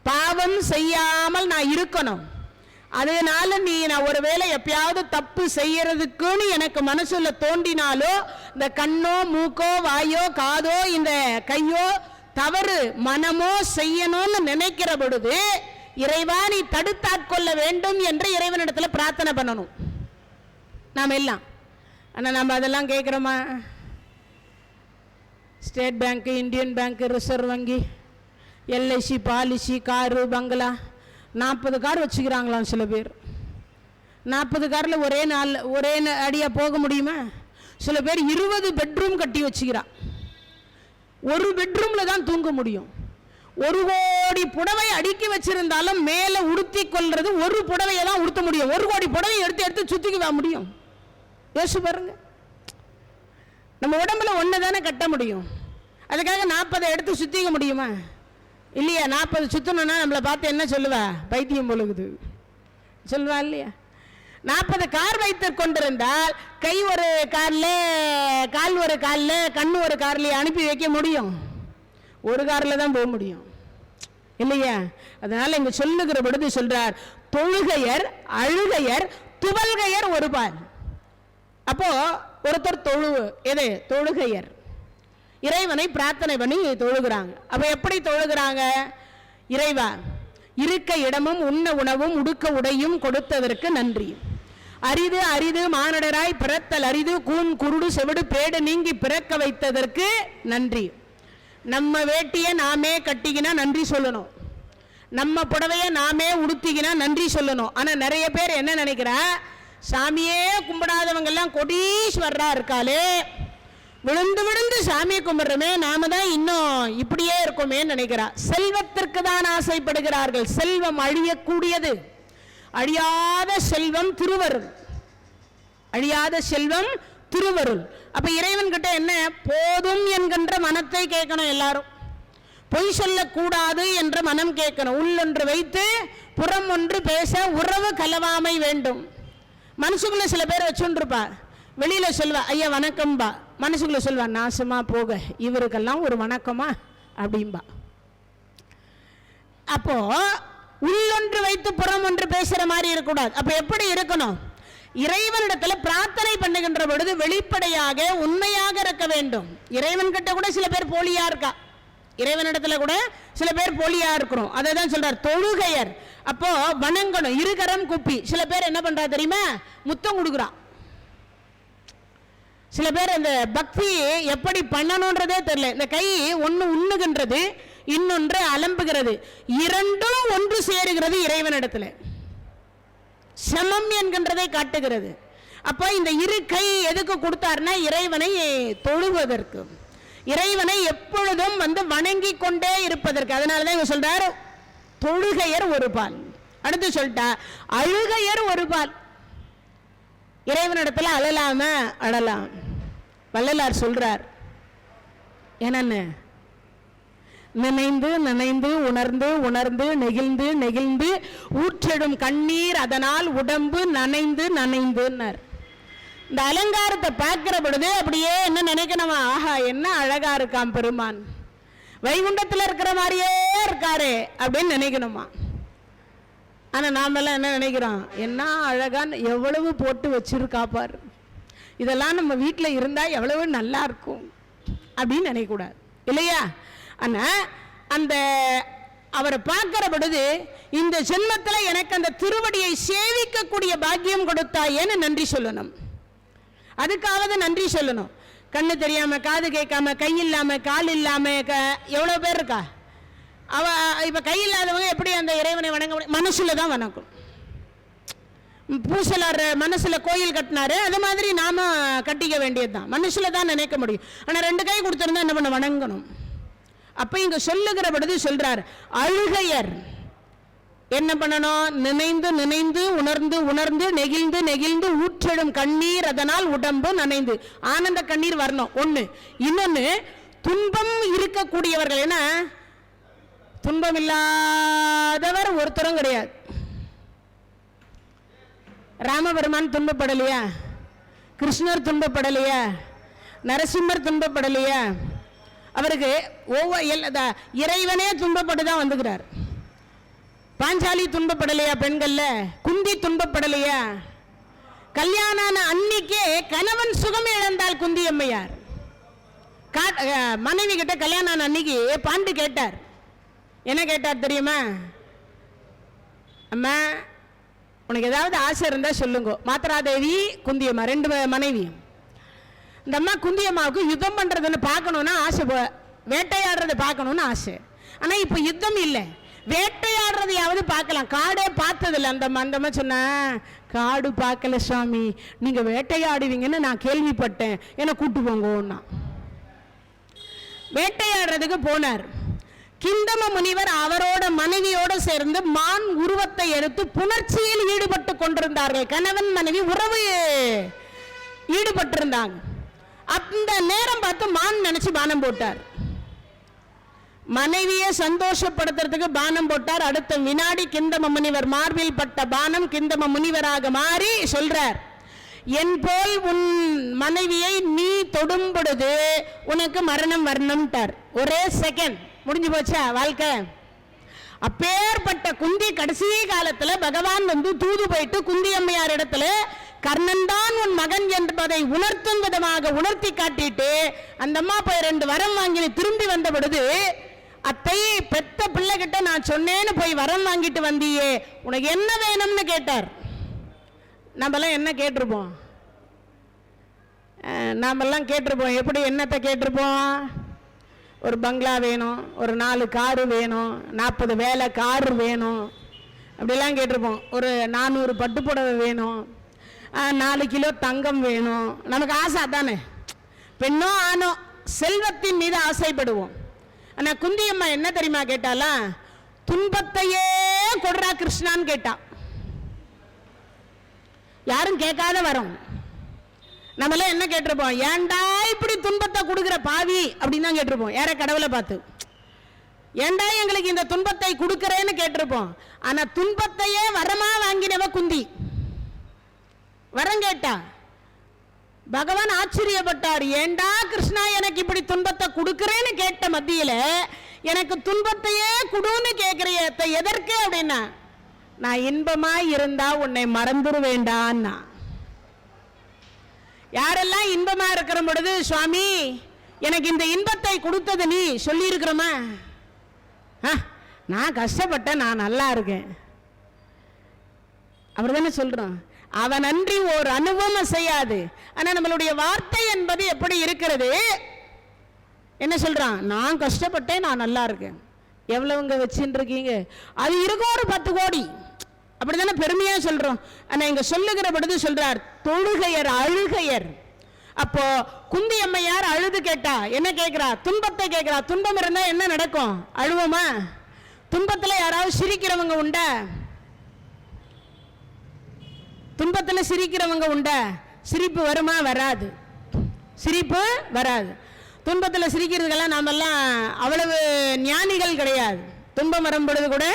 பாவம் செய்யாமல் நான் இருக்கணும். அதனால நான் ஒருவேளை எப்பயாவது தப்பு செய்யறதுக்குன்னு எனக்கு மனசுல தோண்டினாலோ, இந்த கண்ணோ மூக்கோ வாயோ காதோ இந்த கையோ தவறு மனமோ செய்யணும்னு நினைக்கிற பொழுது இறைவா நீ தடுத்தாட்கொள்ள வேண்டும் என்று இறைவனிடத்துல பிரார்த்தனை பண்ணணும் நாம் எல்லாம். ஆனா நம்ம அதெல்லாம் கேட்கிறோமா? State bank, Indian bank, reserve வங்கி, எல்ஐசி பாலிசி, காரு, பங்களா, 40 கார் வச்சுக்கிறாங்களாம் சில பேர். 40 காரில் ஒரே அடியா போக முடியுமா? சில பேர் 20 பெட்ரூம் கட்டி வச்சுக்கிறான். ஒரு பெட்ரூம்ல தான் தூங்க முடியும். 1 கோடி புடவை அடுக்கி வச்சிருந்தாலும் மேல உடுத்தி கொள்றது ஒரு புடவையை தான் உடுத்த முடியும். 1 கோடி புடவை எடுத்து சுத்திக்க முடியும்? யோசிச்சு பாருங்க. நம்ம உடம்புல ஒன்று தானே கட்ட முடியும். அதுக்காக 40 எடுத்து சுத்திக்க முடியுமா? இல்லையா? 40 சுத்தணும்னா நம்மளை பார்த்து என்ன சொல்லுவா? பைத்தியம் பொழுகுது சொல்லுவா இல்லையா? 40 கார் வைத்து கொண்டிருந்தால் கை ஒரு கார்ல, கால் ஒரு காலில், கண்ணு ஒரு கார்ல அனுப்பி வைக்க முடியும்? ஒரு காரில் தான் போக முடியும் இல்லையா? அதனால இங்க சொல்லுகிற பொழுது சொல்றார், தொழுகையர் அழுகையர் துவல்கையர் ஒரு பார். அப்போ ஒருத்தர் தொழுகையர் இறைவனை பிரார்த்தனை பண்ணி தொழுகிறாங்க. அப்ப எப்படி தொழுகிறாங்க? இறைவா, இருக்க இடமும் உண்ண உணவும் உடுக்க உடையும் கொடுத்ததற்கு நன்றி. அரிது அரிது மானடராய் பிறத்தல் அரிது, கூன் குருடு செவிடு பேடு நீங்கி பிறக்க வைத்ததற்கு நன்றி. நம்ம வேட்டியை நாமே கட்டிக்கினா நன்றி சொல்லணும். நம்ம புடவைய நாமே உடுத்திக்கினா நன்றி சொல்லணும். ஆனா நிறைய பேர் என்ன நினைக்கிறா, சாமியே கும்பிடாதவங்க எல்லாம் கோடீஸ்வரரா இருக்காளே, விழுந்து விழுந்து சாமியை கும்பிடுறமே, நாம தான் இன்னும் இப்படியே இருக்கோமே நினைக்கிறா. செல்வத்திற்கு தான் ஆசைப்படுகிறார்கள். செல்வம் அழியக்கூடியது. அழியாத செல்வம் திருவருள். அழியாத செல்வம் திருவருள். அப்ப இறைவன் கிட்ட என்ன, போதும் என்கின்ற மனத்தை கேட்கணும். எல்லாரும் பொய் சொல்லக்கூடாது என்ற மனம் கேட்கணும். உள்ளொன்று வைத்து புறம் ஒன்று பேச உறவு கலவாமை வேண்டும். மனசுக்குள்ள சில பேர் வச்சுருப்பா, வெளியில சொல்வா ஐயா வணக்கம்பா, மனசுக்குள்ள சொல்வா நாசமா போக, இவருக்கெல்லாம் ஒரு வணக்கமா அப்படின்பா. அப்போ உள்ளொன்று வைத்து புறம் ஒன்று பேசுற மாதிரி இருக்கக்கூடாது. அப்ப எப்படி இருக்கணும், இறைவனிடத்துல பிரார்த்தனை பண்ணுகின்ற பொழுது வெளிப்படையாக உண்மையாக இருக்க வேண்டும். இறைவன் கிட்ட கூட சில பேர் போலியா இருக்கா, இறைவனிடத்துல கூட சில பேர் போலியா இருக்கிறோம். அதை தான் சொல்றார் தொழுகையர். அப்போ வணங்கணும், இருகரம் குப்பி. சில பேர் என்ன பண்றா தெரியுமா, முத்தம் கொடுக்குறான். சில பேர் இந்த பக்தி எப்படி பண்ணணும்ன்றதே தெரியல. இந்த கை ஒன்று உண்ணுகின்றது, இன்னொன்று அலம்புகிறது, இரண்டும் ஒன்று சேருகிறது இறைவனிடத்துல, சமம் என்கின்றதை காட்டுகிறது. அப்போ இந்த இரு கை எதுக்கு கொடுத்தாருன்னா இறைவனை தொழுவதற்கு, இறைவனை எப்பொழுதும் வணங்கி கொண்டே இருப்பதற்கு. அதனாலதான் இவங்க சொல்றார் தொழுகையர் ஒரு பால். அடுத்து சொல்லிட்டா அழுகையர் ஒரு பால். இறைவனிடத்துல அழலாம அழலாம். வள்ளலார் சொல்றார் என்னன்னு, நினைந்து நினைந்து உணர்ந்து உணர்ந்து நெகிழ்ந்து நெகிழ்ந்து ஊற்றெடும் கண்ணீர் அதனால் உடம்பு நனைந்து நனைந்துன்னார். இந்த அலங்காரத்தை பார்க்கிற பொழுது அப்படியே என்ன நினைக்கணுமா, ஆஹா என்ன அழகா இருக்கான் பெருமான், வைகுண்டத்தில் இருக்கிற மாதிரியே இருக்காரு அப்படின்னு நினைக்கணுமா. ஆனா நாமெல்லாம் என்ன நினைக்கிறோம், என்ன அழகான்னு எவ்வளவு போட்டு வச்சிருக்கா பாரு, இதெல்லாம் நம்ம வீட்டில் இருந்தா எவ்வளவு நல்லா இருக்கும் அப்படின்னு நினைக்கக்கூடாது இல்லையா. ஆனா அந்த அவரை பார்க்கிற பொழுது இந்த ஜென்மத்தில் எனக்கு அந்த திருவடியை சேவிக்கக்கூடிய பாக்கியம் கொடுத்தாயேன்னு நன்றி சொல்லணும். அதுக்காவது நன்றி சொல்லணும். கண்ணு தெரியாம, காது கேட்காம, கை இல்லாம, கால் இல்லாம எவ்வளவு பேர் இருக்கா. அவ இப்ப கை இல்லாதவங்க எப்படி அந்த இறைவனை வணங்க முடியும், மனசுல தான் வணக்கம். பூசலார் மனசுல கோயில் கட்டினாரு, அது மாதிரி நாம கட்டிக்க வேண்டியதுதான், மனசுல தான் நினைக்க முடியும். ஆனா ரெண்டு கை கொடுத்திருந்தா என்ன பண்ண, வணங்கணும். அப்ப இங்க சொல்லுகிற பொழுது சொல்றார் அழுகையர் என்ன பண்ணணும், நினைந்து நினைந்து உணர்ந்து உணர்ந்து நெகிழ்ந்து நெகிழ்ந்து ஊற்றெடும் கண்ணீர் அதனால் உடம்பு நனைந்து. ஆனந்த கண்ணீர் வரணும் ஒண்ணு. இன்னொன்னு துன்பம் இருக்கக்கூடியவர்கள், என்ன துன்பம் இல்லாதவர் ஒருத்தரும் கிடையாது. ராமபெருமான் துன்பப்படலையா, கிருஷ்ணர் துன்பப்படலையா, நரசிம்மர் துன்பப்படலையா, அவருக்கு இறைவனே துன்பப்பட்டுதான் வந்துகிறார். பாஞ்சாலி துன்பப்படலையா, பெண்கள்ல குந்தி துன்பப்படலையா, கல்யாணம் அன்னைக்கே கணவன் சுகம் இழந்தால் குந்தி அம்மையார். மனைவி கிட்ட கல்யாணம் அன்னைக்கு பாண்டு கேட்டார். என்ன கேட்டார் தெரியுமா, அம்மா உனக்கு ஏதாவது ஆசை இருந்தா சொல்லுங்க. மாத்ராதேவி குந்தியம்மா ரெண்டு மனைவி. இந்த அம்மா குந்தியம்மாவுக்கு யுத்தம் பண்றதுன்னு பார்க்கணும்னு ஆசை, வேட்டையாடுறது பார்க்கணும்னு ஆசை. ஆனா இப்ப யுத்தம் இல்லை, வேட்டையாடுறதையாவது பார்க்கலாம். காடே பார்த்ததில்லை. அந்த அம்மா சொன்ன, காடு பார்க்கல சுவாமி, நீங்க வேட்டையாடுவீங்கன்னு நான் கேள்விப்பட்டேன், என்ன கூட்டு போங்கன்னா வேட்டையாடுறதுக்கு போனார். கிந்தம முனிவர் அவரோட மனைவியோட சேர்ந்து மான் உருவத்தை எடுத்து புணர்ச்சியில் ஈடுபட்டு கொண்டிருந்தார்கள். கணவன் மனைவி உறவு ஈடுபட்டிருந்தாங்க. அந்த நேரம் பார்த்து மான் நினைச்சு பானம் போட்டார். மனைவியை சந்தோஷப்படுத்துறதுக்கு பானம் போட்டார். அடுத்த வினாடி கிந்தம முனிவர் மார்பில் பட்ட பானம் கிந்தம முனிவராக மாறி சொல்றார், என் போல் உன் மனைவியை நீ தொடும் பொழுது உனக்கு மரணம் வரணும்ட்டார். ஒரே செகண்ட் முடிஞ்சு போச்சா வாழ்க்கை. அப்பேற்பட்ட குந்தி கடைசி காலத்துல பகவான் தூது போயிட்டு குந்தி அம்மையார் இடத்துல கர்ணன் தான் உன் மகன் என்பதை உணர்த்தும் விதமாக உணர்த்தி காட்டிட்டு அந்த அம்மா போய் 2 வரம் வாங்கி திரும்பி வந்த பொழுது, அத்தை பெத்த பிள்ளை கிட்ட நான் சொன்னேன்னு போய் வரம் வாங்கிட்டு வந்தியே, உனக்கு என்ன வேணும்னு கேட்டார். நம்மளாம் என்ன கேட்டிருப்போம், நாமெல்லாம் கேட்டிருப்போம். எப்படி என்னத்தை கேட்டிருப்போம், ஒரு பங்களா வேணும், ஒரு 4 காரு வேணும், 40 வேலை காரு வேணும், அப்படிலாம் கேட்டிருப்போம். ஒரு 400 பட்டுப்புடவை வேணும், 4 கிலோ தங்கம் வேணும். நமக்கு ஆசை தானே, பெண்ணோ ஆணோ செல்வத்தின் மீது ஆசைப்படுவோம். ஆனால் குந்தியம்மா என்ன தெரியுமா கேட்டாலா, துன்பத்தையே கொடுறா கிருஷ்ணான்னு கேட்டா. யாரும் கேட்காத வரோம். நம்மளாம் என்ன கேட்டிருப்போம், ஏண்டா இப்படி துன்பத்தை கொடுக்குற பாவி அப்படின்னு தான் கேட்டிருப்போம். யார கடவுளை பார்த்து, ஏண்டா எங்களுக்கு இந்த துன்பத்தை கொடுக்கறேன்னு கேட்டிருப்போம். ஆனா துன்பத்தையே வரமா வாங்கினவ குந்தி வரம் கேட்டா. பகவான் ஆச்சரியப்பட்டார், ஏண்டா கிருஷ்ணா எனக்கு இப்படி துன்பத்தை கொடுக்கறேன்னு கேட்ட மத்தியில எனக்கு துன்பத்தையே குடுன்னு கேட்கிறிய எதற்கு அப்படின்னா, நான் இன்பமாய் இருந்தா உன்னை மறந்துட வேண்டான்னா. யாரெல்லாம் இன்பமா இருக்கிற பொழுது சுவாமி எனக்கு இந்த இன்பத்தை கொடுத்தது நீ சொல்லி இருக்கிறோமா, நான் கஷ்டப்பட்டேன், நான் நல்லா இருக்கேன் அப்படிதானே சொல்றோம். அவன் அன்றி ஒரு அனுபவம் செய்யாது. ஆனா நம்மளுடைய வார்த்தை என்பது எப்படி இருக்கிறது, என்ன சொல்றான், நான் கஷ்டப்பட்டேன், நான் நல்லா இருக்கேன். எவ்வளவுங்க வச்சுட்டு இருக்கீங்க, அது இருக்கும் ஒரு 10 கோடி, அப்படிதானே பெருமையா சொல்றோம். ஆனா இங்க சொல்லுகிற பொழுது சொல்றார் தொழுகையர் அழுகையர். அப்போ குந்தி அம்மையார் அழுது கேட்டா என்ன கேட்கிறா, துன்பத்தை கேட்கிறா. துன்பம் இருந்தா என்ன நடக்கும், அழுவோமா? துன்பத்துல யாராவது சிரிக்கிறவங்க உண்டா? துன்பத்துல சிரிக்கிறவங்க உண்டா? சிரிப்பு வருமா? வராது. சிரிப்பு வராது. துன்பத்தில் சிரிக்கிறதுக்கெல்லாம் நாமெல்லாம் அவ்வளவு ஞானிகள் கிடையாது. துன்பம் வரும் பொழுது கூட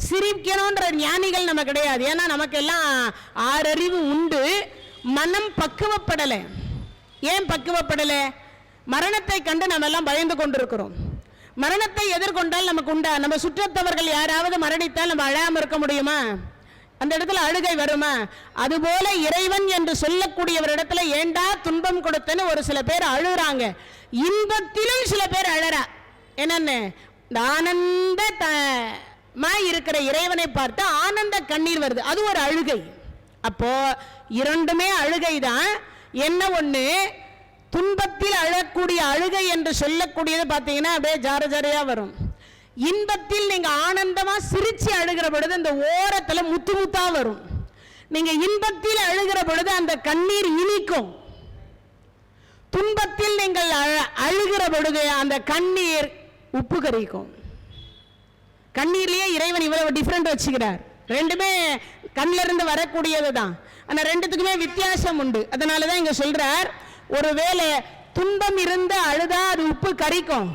சிரிக்கணுன்ற ஞானிகள் நம்ம கிடையாது. ஏன்னா நமக்கு எல்லாம் 6 அறிவு உண்டு, மனம் பக்குவப்படலை. ஏன் பக்குவப்படலை? மரணத்தை கண்டு நம்ம எல்லாம் பயந்து கொண்டிருக்கிறோம். மரணத்தை எதிர்கொண்டால் நமக்கு உண்டா? நம்ம சுற்றத்தவர்கள் யாராவது மரணித்தால் நம்ம அழாம இருக்க முடியுமா? அந்த இடத்துல அழுகை வருமா? அதுபோல இறைவன் என்று சொல்லக்கூடியவரிடத்துல ஏண்டா துன்பம் கொடுத்தன்னு ஒரு சில பேர் அழுறாங்க. இன்பத்திலும் சில பேர் அழறா. என்னன்னு, ஆனந்தமாய் இருக்கிற இறைவனை பார்த்து ஆனந்த கண்ணீர் வருது, அது ஒரு அழுகை. அப்போ இரண்டுமே அழுகை தான். என்ன ஒண்ணு, துன்பத்தில் அழக்கூடிய அழுகை என்று சொல்லக்கூடியது பார்த்தீங்கன்னா அப்படியே ஜார ஜாரையா வரும். இன்பத்தில் நீங்க ஆனந்தமா சிரிச்சு அழுகிற பொழுது அந்த ஓரத்துல முத்து முத்தா வரும். நீங்க இன்பத்தில் அழுகிற பொழுது அந்த கண்ணீர் இனிக்கும். துன்பத்தில் நீங்கள் அழுகிற பொழுது அந்த கண்ணீர் உப்பு கரிக்கும். கண்ணீர்லயே இறைவன் இவ்வளவு டிஃபரெண்ட் வச்சுக்கிறார். ரெண்டுமே கண்ணில இருந்து வரக்கூடியது தான். ஆனா ரெண்டுத்துக்குமே வித்தியாசம் உண்டு. அதனாலதான் இங்க சொல்றார், ஒருவேளை துன்பம் இருந்து அழுதா அது உப்பு கரிக்கும்,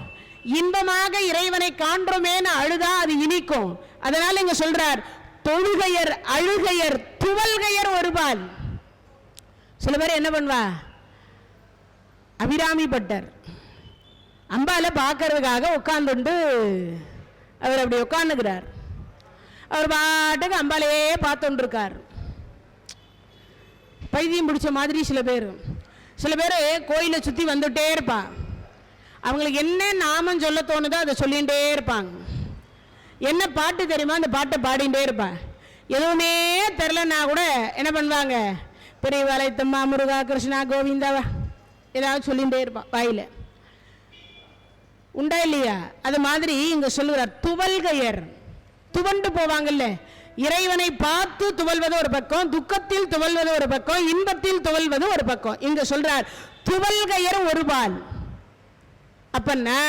இன்பமாக இறைவனை காண்றோமேன்னு அழுதா அது இனிக்கும். அதனால இங்க சொல்றார், தொழுகையர் அழுகையர் துவல்கையர் ஒருபால். சில பேர் என்ன பண்ணுவா, அபிராமி பட்டர் அம்பால பார்க்கறதுக்காக உட்கார்ந்துண்டு அவர் அப்படி உட்கார்ந்துக்கிறார். அவர் பாட்டுக்கு அம்பாலையே பார்த்துட்டு இருக்கார். பைத்தியம் பிடிச்ச மாதிரி சில பேர் கோயிலை சுற்றி வந்துட்டே இருப்பா. அவங்களுக்கு என்ன நாமம் சொல்ல தோணுதோ அதை சொல்லிகிட்டே இருப்பாங்க. என்ன பாட்டு தெரியுமா அந்த பாட்டை பாடிகிட்டே இருப்பாங்க. எதுவுமே தெரிலன்னா கூட என்ன பண்ணுவாங்க, பெரிய வலைத்தம்மா முருகா கிருஷ்ணா கோவிந்தாவா ஏதாவது சொல்லிகிட்டே இருப்பான் வாயில. உண்டா இல்லையா? அது மாதிரி இங்க சொல்லுகிறார், துவல்கையர் துவண்டு போவாங்கல்ல, இறைவனை பார்த்து துவல்வது ஒரு பக்கம், துக்கத்தில் துவல்வது ஒரு பக்கம், இன்பத்தில் துவல்வது ஒரு பக்கம். இங்க சொல்றார் துவல்கையர் ஒருபால். அப்பன்னா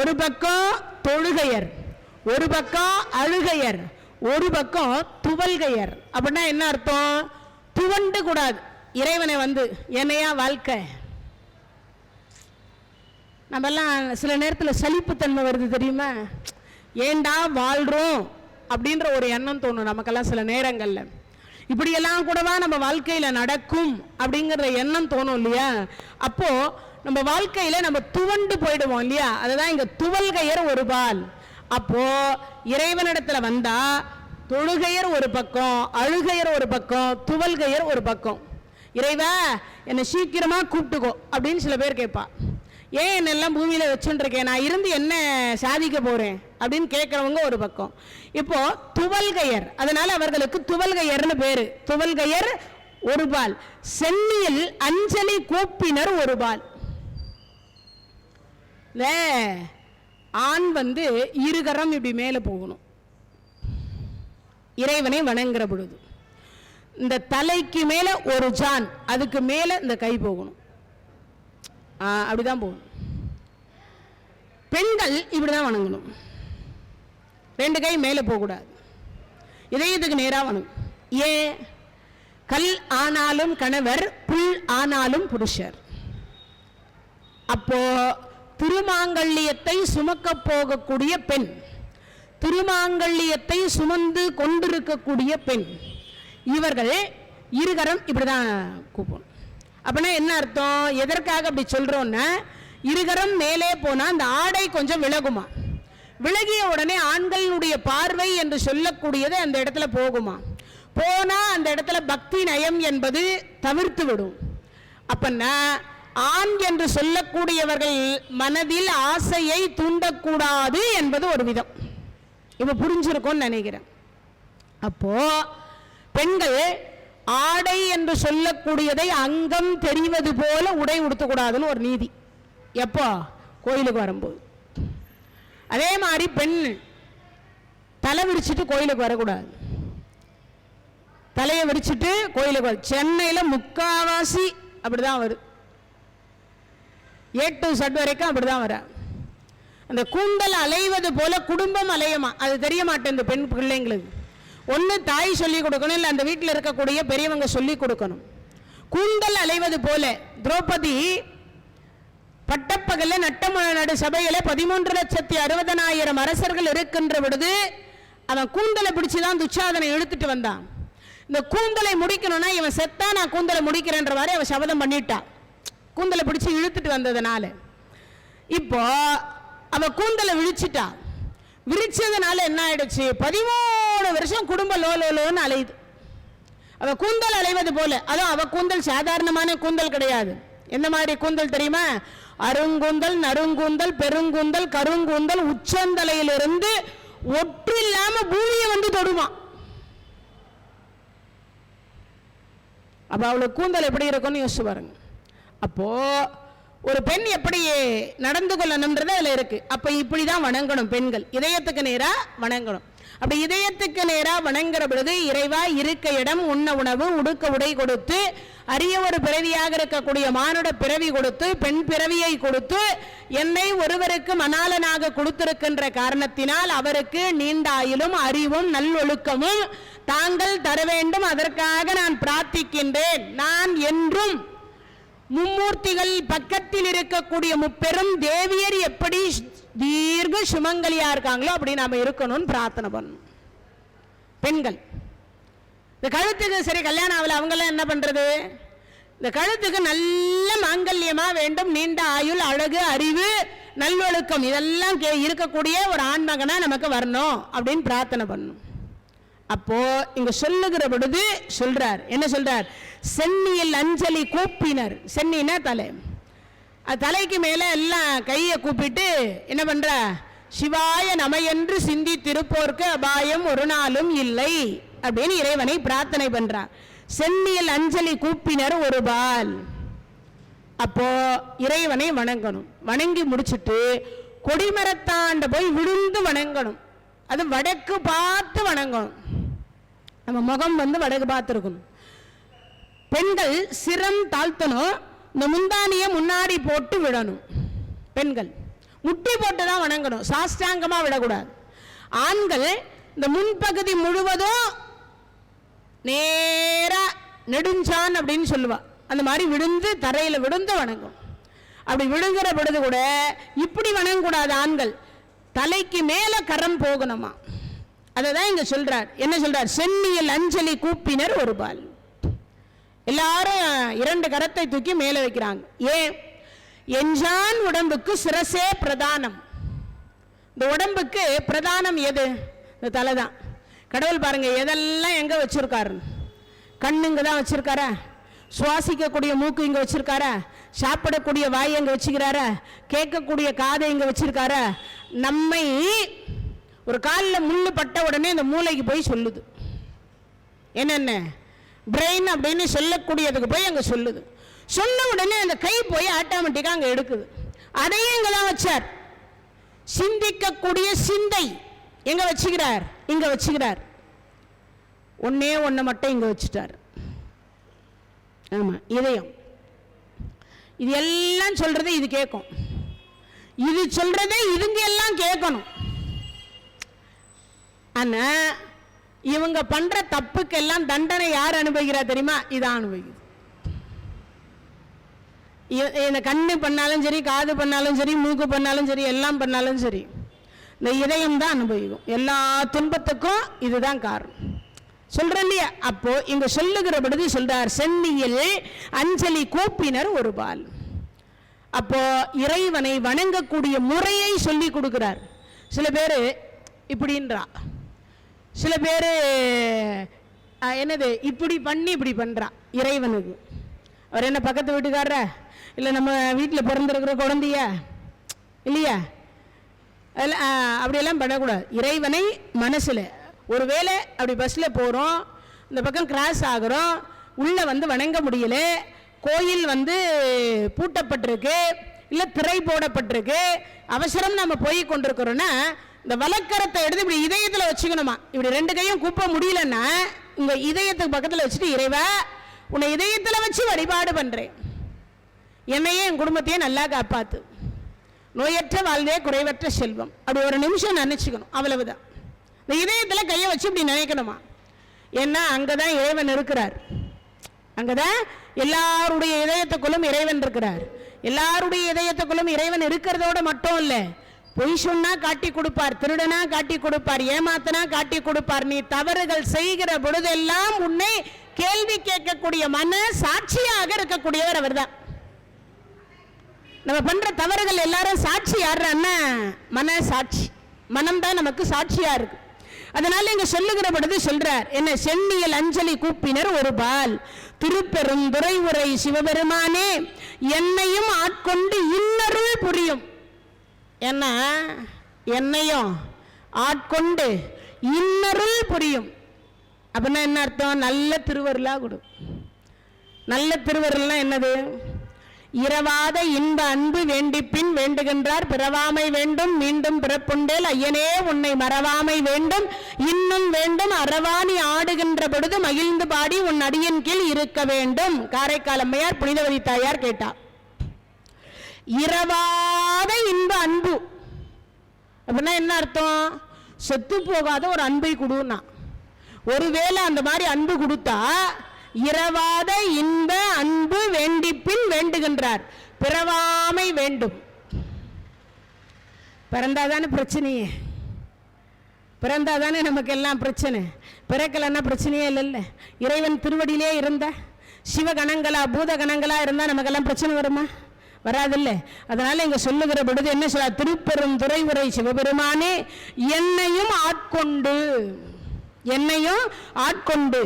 ஒரு பக்கம் தொழுகையர், ஒரு பக்கம் அழுகையர், ஒரு பக்கம் துவல்கையர். அப்படின்னா என்ன அர்த்தம்? துவண்டு கூடாது இறைவனை வந்து, என்னையா வாழ்க்கை. நம்மெல்லாம் சில நேரத்தில் சலிப்புத்தன்மை வருது தெரியுமா? ஏண்டா வாழ்றோம் அப்படின்ற ஒரு எண்ணம் தோணும் நமக்கெல்லாம் சில நேரங்களில். இப்படியெல்லாம் கூடவா நம்ம வாழ்க்கையில் நடக்கும் அப்படிங்கிற எண்ணம் தோணும் இல்லையா? அப்போ நம்ம வாழ்க்கையில நம்ம துவண்டு போயிடுவோம் இல்லையா? அதுதான் இங்க துவல்கையர் ஒருபால். அப்போ இறைவனிடத்துல வந்தா தொழுகையர் ஒரு பக்கம், அழுகையர் ஒரு பக்கம், துவல்கையர் ஒரு பக்கம். இறைவா என்னை சீக்கிரமா கூப்பிட்டுக்கோ அப்படின்னு சில பேர் கேட்பா. ஏன் என்னெல்லாம் பூமியில வச்சுட்டு இருக்கேன், நான் இருந்து என்ன சாதிக்க போறேன் அப்படின்னு கேட்கறவங்க ஒரு பக்கம். இப்போ துவல்கையர், அதனால அவர்களுக்கு துவல்கையர்னு பேரு. துவல்கையர் ஒருபால். சென்னியில் அஞ்சலி கூப்பினர் ஒருபால். இந்த ஆண் வந்து இருகரம் இப்படி மேலே போகணும் இறைவனை வணங்குற பொழுது. இந்த தலைக்கு மேலே ஒரு ஜான், அதுக்கு மேலே இந்த கை போகணும், அப்படிதான் போகணும். பெண்கள் இப்படிதான் வணங்கணும், 2 கை மேலே போகக்கூடாது, இதயத்துக்கு நேராக வணங்கும். ஏன்? கல் ஆனாலும் கணவர், புல் ஆனாலும் புருஷர். அப்போ திருமாங்கல்யத்தை சுமக்க போகக்கூடிய பெண், திருமாங்கல்யத்தை சுமந்து கொண்டிருக்கக்கூடிய பெண், இவர்கள் இருகரம் இப்படிதான் கூப்பணும். அப்படின்னா என்ன அர்த்தம்? எதற்காக அப்படி சொல்றோம்னா, இருகரம் மேலே போனா அந்த ஆடை கொஞ்சம் விலகுமா, விலகிய உடனே ஆண்களுடைய பார்வை என்று சொல்லக்கூடியது அந்த இடத்துல போகுமா, போனா அந்த இடத்துல பக்தி நயம் என்பது தவிர்த்து விடும். அப்பன்னா ஆண் என்று சொல்லக்கூடியவர்கள் மனதில் ஆசையை தூண்டக்கூடாது என்பது ஒரு விதம். இப்ப புரிஞ்சிருக்கும்னு நினைக்கிறேன். அப்போ பெண்கள் ஆடை என்று சொல்லக்கூடியதை அங்கம் தெரிவது போல உடை உடுத்தக்கூடாதுன்னு ஒரு நீதி. எப்போ? கோயிலுக்கு வரும்போது. அதே மாதிரி பெண் தலை விரிச்சிட்டு கோயிலுக்கு வரக்கூடாது, தலையை விரிச்சிட்டு கோயிலுக்கு வர. சென்னையில் முக்காவாசி அப்படிதான் வருது, A to Z வரைக்கும் அப்படிதான் வர. அந்த கூந்தல் அலைவது போல குடும்பம் அலையமா, அது தெரிய மாட்டேன் இந்த பெண் பிள்ளைங்களுக்கு. ஒன்று தாய் சொல்லி கொடுக்கணும், இல்லை அந்த வீட்டில் இருக்கக்கூடிய பெரியவங்க சொல்லி கொடுக்கணும். கூந்தல் அலைவது போல திரௌபதி பட்டப்பகல நடு சபையில 13,60,000 அரசர்கள் இருக்கின்ற பொழுது அவன் கூந்தலை பிடிச்சுதான் துச்சாதனை இழுத்துட்டு வந்தான். இந்த கூந்தலை முடிக்கணும்னா இவன் செத்தா நான் கூந்தலை முடிக்கிறேன்ற மாதிரி அவன் சபதம் பண்ணிட்டான், கூந்தலை பிடிச்சு இழுத்துட்டு வந்ததுனால. இப்போ அவ கூந்தலை விழிச்சிட்டா, விரிச்சதுனால என்ன ஆயிடுச்சு? 13 வருஷம் குடும்ப லோலோன்னு அலையுது. அவ கூந்தல் அலைவது போல. அதுவும் அவ கூந்தல் சாதாரணமான கூந்தல் கிடையாது. எந்த மாதிரி கூந்தல் தெரியுமா? அருங்கூந்தல், நறுங்கூந்தல், பெருங்கூந்தல், கருங்கூந்தல், உச்சந்தலையிலிருந்து ஒற்று இல்லாம பூமியை வந்து தொடுமா. அப்ப அவளுக்கு கூந்தல் எப்படி இருக்கும்னு யோசிச்சு பாருங்க. அப்போ ஒரு பெண் எப்படி நடந்து கொள்ளணும்ன்றது அதுல இருக்கு. அப்ப இப்படிதான் வணங்கணும் பெண்கள், இதயத்துக்கு நேரா வணங்கணும். அப்படி இதயத்துக்கு நேரா வணங்குற பொழுது இறைவா இருக்க இடம், உண்ண உணவு, உடுக்க உடை கொடுத்து, அரிய ஒரு பிறவியாக இருக்கக்கூடிய மானுட பிறவி கொடுத்து, பெண் பிறவியை கொடுத்து, என்னை ஒருவருக்கு மணாளனாக கொடுத்திருக்கின்ற காரணத்தினால் அவருக்கு நீண்ட ஆயுளும் அறிவும் நல்லொழுக்கமும் தாங்கள் தர வேண்டும், அதற்காக நான் பிரார்த்திக்கின்றேன். நான் என்றும் மும்மூர்த்திகள் பக்கத்தில் இருக்கக்கூடிய முப்பெரும் தேவியர் எப்படி தீர்க்க சுமங்கலியா இருக்காங்களோ அப்படி நாம இருக்கணும்னு பிரார்த்தனை பண்ணணும். பெண்கள் இந்த கழுத்துக்கு சரி கல்யாணம் ஆகல, அவங்கெல்லாம் என்ன பண்றது? இந்த கழுத்துக்கு நல்ல மாங்கல்யமா வேண்டும், நீண்ட ஆயுள், அழகு, அறிவு, நல்லொழுக்கம் இதெல்லாம் இருக்கக்கூடிய ஒரு ஆண்மகனா நமக்கு வரணும் அப்படின்னு பிரார்த்தனை பண்ணணும். அப்போ இங்க சொல்லுகிற பொழுது சொல்றார், என்ன சொல்றார்? சென்னியில் அஞ்சலி கூப்பினர். சென்னினா தலை, தலைக்கு மேல எல்லாம் கையை கூப்பிட்டு என்ன பண்ற? சிவாய நம என்று சிந்தி திருப்போர்க்கு அபாயம் ஒரு நாளும் இல்லை அப்படின்னு இறைவனை பிரார்த்தனை பண்றார். சென்னியில் அஞ்சலி கூப்பினர் ஒரு பால். அப்போ இறைவனை வணங்கணும். வணங்கி முடிச்சுட்டு கொடிமரத்தாண்ட போய் விழுந்து வணங்கணும். அது வடக்கு பார்த்து வணங்கணும். நம்ம முகம் வந்து வடக்கு பார்த்து இருக்கணும். பெண்கள் சிரம் தாழ்த்தணும், இந்த முந்தானிய முன்னாடி போட்டு விடணும். பெண்கள் முட்டி போட்டு தான் வணங்கணும், சாஷ்டாங்கமா விடக்கூடாது. ஆண்கள் இந்த முன்பகுதி முழுவதும் நேரா நெடுஞ்சான் அப்படின்னு சொல்லுவா, அந்த மாதிரி விழுந்து தரையில விழுந்து வணங்கும். அப்படி விழுங்குற பொழுது கூட இப்படி வணங்கக்கூடாது. ஆண்கள் தலைக்கு மேல கரம் போகணுமா, அததான் இங்க சொல்றார். என்ன சொல்றார்? சென்னியில் அஞ்சலி கூப்பினர் ஒரு பால். எல்லாரும் 2 கரத்தை தூக்கி மேல வைக்கிறாங்க. ஏன்? எஞ்சான் உடம்புக்கு சிரசே பிரதானம். இந்த உடம்புக்கு பிரதானம் எது? இந்த தலை தான். கடவுள் பாருங்க எதெல்லாம் எங்க வச்சிருக்காரு. கண்ணுங்க தான் வச்சிருக்காரா, சுவாசிக்கக்கூடிய மூக்கு இங்க வச்சிருக்காரா, சாப்பிடக்கூடிய வாய் எங்க வச்சுக்கிறாரா, கேட்கக்கூடிய காதை இங்க வச்சிருக்காரா. நம்மை ஒரு காலில் முள்ளு பட்ட உடனே இந்த மூளைக்கு போய் சொல்லுது, என்னென்ன பிரெயின் அப்படின்னு சொல்லக்கூடியதுக்கு போய் அங்கே சொல்லுது. சொன்ன உடனே அந்த கை போய் ஆட்டோமேட்டிக்காக அங்கே எடுக்குது. அதையும் இங்க தான் வச்சார். சிந்திக்கக்கூடிய சிந்தை எங்க வச்சுக்கிறார்? இங்க வச்சுக்கிறார். ஒன்னே ஒன்ன மட்டும் இங்க வச்சுட்டார். ஆமா, இதயம். இது எல்லாம் சொல்றதை இது கேட்கும், இது சொல்றதை இதுங்க எல்லாம் கேட்கணும். ஆனா இவங்க பண்ற தப்புக்கெல்லாம் தண்டனை யார் அனுபவிக்கிறா தெரியுமா? இதான் அனுபவிக்குது. இந்த கண்ணு பண்ணாலும் சரி, காது பண்ணாலும் சரி, மூக்கு பண்ணாலும் சரி, எல்லாம் பண்ணாலும் சரி, இந்த இதயம் தான் அனுபவிக்கும். எல்லா துன்பத்துக்கும் இதுதான் காரணம். சொல்றேன் இல்லையா? அப்போ இங்க சொல்லுகிற பொழுது சொல்றார், சென்னியில் அஞ்சலி கூப்பினர் ஒரு பால். அப்போ இறைவனை வணங்கக்கூடிய முறையை சொல்லி கொடுக்கிறார். சில பேர் இப்படின்றா, சில பேர் என்னது இப்படி பண்ணி இப்படி பண்றா இறைவனுக்கு. அவர் என்ன பக்கத்து வீட்டுக்காரர, இல்லை நம்ம வீட்டில் பிறந்திருக்கிற குழந்தையா இல்லையா? அப்படியெல்லாம் பண்ணக்கூடாது. இறைவனை மனசில், ஒருவேளை அப்படி பஸ்ஸில் போகிறோம், இந்த பக்கம் கிராஸ் ஆகிறோம், உள்ளே வந்து வணங்க முடியல, கோயில் வந்து பூட்டப்பட்டிருக்கு, இல்லை திரை போடப்பட்டிருக்கு, அவசரம் நம்ம போய் கொண்டிருக்கிறோன்னா இந்த வலக்கரத்தை எடுத்து இப்படி இதயத்தில் வச்சுக்கணுமா. இப்படி ரெண்டு கையும் கூப்ப முடியலன்னா இங்கே இதயத்துக்கு பக்கத்தில் வச்சுட்டு, இறைவா உன்னை இதயத்தில் வச்சு வழிபாடு பண்ணுறேன், என்னையே என் குடும்பத்தையே நல்லா காப்பாத்து, நோயற்ற வாழ்வே குறைவற்ற செல்வம். அப்படி ஒரு நிமிஷம் நினைச்சுக்கணும், அவ்வளவுதான். இந்த இதயத்தில் கையை வச்சு இப்படி நினைக்கணுமா. ஏன்னா அங்கதான் இறைவன் இருக்கிறார். அங்கதான் எல்லாருடைய இதயத்துக்குள்ளும் இறைவன் இருக்கிறார். எல்லாருடைய இதயத்துக்குள்ளும் இறைவன் இருக்கிறதோட மட்டும் இல்ல, பொய் சொன்னா காட்டி கொடுப்பார், திருடனா காட்டி கொடுப்பார், ஏமாத்தனா காட்டி கொடுப்பார். நீ தவறுகள் செய்கிற பொழுதெல்லாம் உன்னை கேள்வி கேட்கக்கூடிய மன சாட்சியாக இருக்கக்கூடியவர் அவர் தான். நம்ம பண்ற தவறுகள் எல்லாரும் சாட்சி யாருன்னா மன சாட்சி, மனம் தான் நமக்கு சாட்சியா இருக்கு. அதனால இங்க சொல்லுகிற பொழுது சொல்றார், என்ன சென்னியில் அஞ்சலி கூப்பினர் ஒரு பால், திருப்பெரும் துறை உரை சிவபெருமானே என்னையும் ஆட்கொண்டு இன்னருள் புரியும். என்ன என்னையும் ஆட்கொண்டு இன்னருள் புரியும் அப்படின்னா என்ன அர்த்தம்? நல்ல திருவருளா கொடு. நல்ல திருவருள்னா என்னது? இரவாத இன்ப அன்பு வேண்டிப்பின் வேண்டுகின்றார், பிறவாமை வேண்டும் மீண்டும் பிறப்புண்டேல் ஐயனே உன்னை மறவாமை வேண்டும் இன்னும் வேண்டும், அறவாணி ஆடுகின்ற பொழுது மகிழ்ந்து பாடி உன் அடியின் கீழ் இருக்க வேண்டும். காரைக்கால் அம்மையார் புனிதவதி தாயார் கேட்டார். இரவாத இன்ப அன்பு அப்படின்னா என்ன அர்த்தம்? செத்து போகாத ஒரு அன்பை கொடுனா. ஒருவேளை அந்த மாதிரி அன்பு கொடுத்தா இரவாத இன்ப அன்பு வேண்டிப்பின் வேண்டுகின்றார், பிறவாமை வேண்டும். பிறந்தாதானே பிரச்சனையே, பிறந்தாதானே நமக்கு எல்லாம் பிரச்சனை. பிறக்கலன்னா பிரச்சனையே இல்லைல்ல. இறைவன் திருவடியிலே இருந்த சிவகணங்களா பூதகணங்களா இருந்தா நமக்கெல்லாம் பிரச்சனை வருமா? வராதில்லை. அதனால இங்க சொல்லுகிற பொழுது என்ன சொல்ல, திருப்பெரும் துறை உரை சிவபெருமானே என்னையும் ஆட்கொண்டு, என்னையும் ஆட்கொண்டு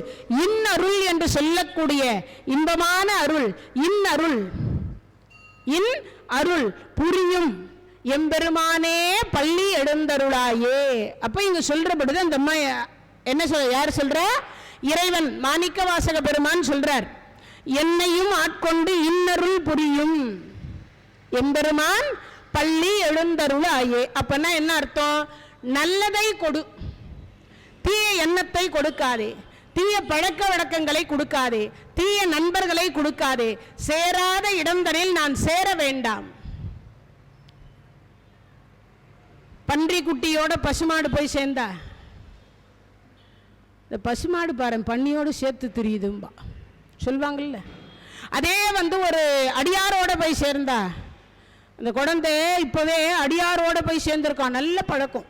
இன்னருள் என்று சொல்லக்கூடிய இன்பமான அருள், இன்னருள் இன் அருள் புரியும் எம்பெருமானே பள்ளி எழுந்தருளாயே. அப்ப இங்க சொல்ற பொழுது அந்த அம்மா என்ன சொல்ற, யார் சொல்ற? இறைவன் மாணிக்க வாசக பெருமான் சொல்றார், என்னையும் ஆட்கொண்டு இன்னருள் புரியும் எம்பெருமான் பள்ளி எழுந்தருளாயே. அப்பன்னா என்ன அர்த்தம்? நல்லதை கொடு, தீய எண்ணத்தை கொடுக்காதே, தீய பழக்க வழக்கங்களை கொடுக்காதே, தீய நண்பர்களை கொடுக்காதே, சேராத இடந்தனில் நான் சேர வேண்டாம். பன்றி குட்டியோட பசுமாடு போய் சேர்ந்தா, இந்த பசுமாடு பாரு பன்னியோடு சேர்த்து திரியுதும்பா சொல்வாங்கல்ல. அதே வந்து ஒரு அடியாரோட போய் சேர்ந்தா, அந்த குழந்தை இப்பவே அடியாரோட போய் சேர்ந்திருக்கான், நல்ல பழக்கம்,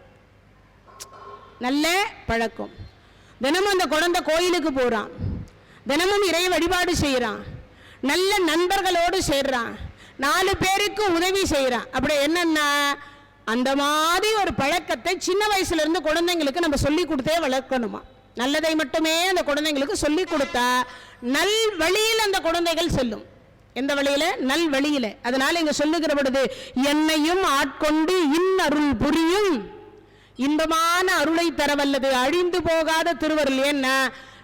நல்ல பழக்கம். தினமும் அந்த குழந்தை கோயிலுக்கு போறான், தினமும் இறை வழிபாடு செய்யறான், நல்ல நண்பர்களோடு சேர்றான், 4 பேருக்கு உதவி செய்யறான். அப்படி என்னன்னா அந்த மாதிரி ஒரு பழக்கத்தை சின்ன வயசுல இருந்து குழந்தைங்களுக்கு நம்ம சொல்லி கொடுத்தே வளர்க்கணுமா. நல்லதை மட்டுமே அந்த குழந்தைங்களுக்கு சொல்லி கொடுத்தா நல் வழியில் அந்த குழந்தைகள் செல்லும். எந்த வழியில? நல் வழியில. அதனால இங்க சொல்லுகிற பொழுது என்னையும் ஆட்கொண்டு இன்னருள் புரியும், இன்பமான அருளை தரவல்லது, அழிந்து போகாத திருவருள். ஏன்னா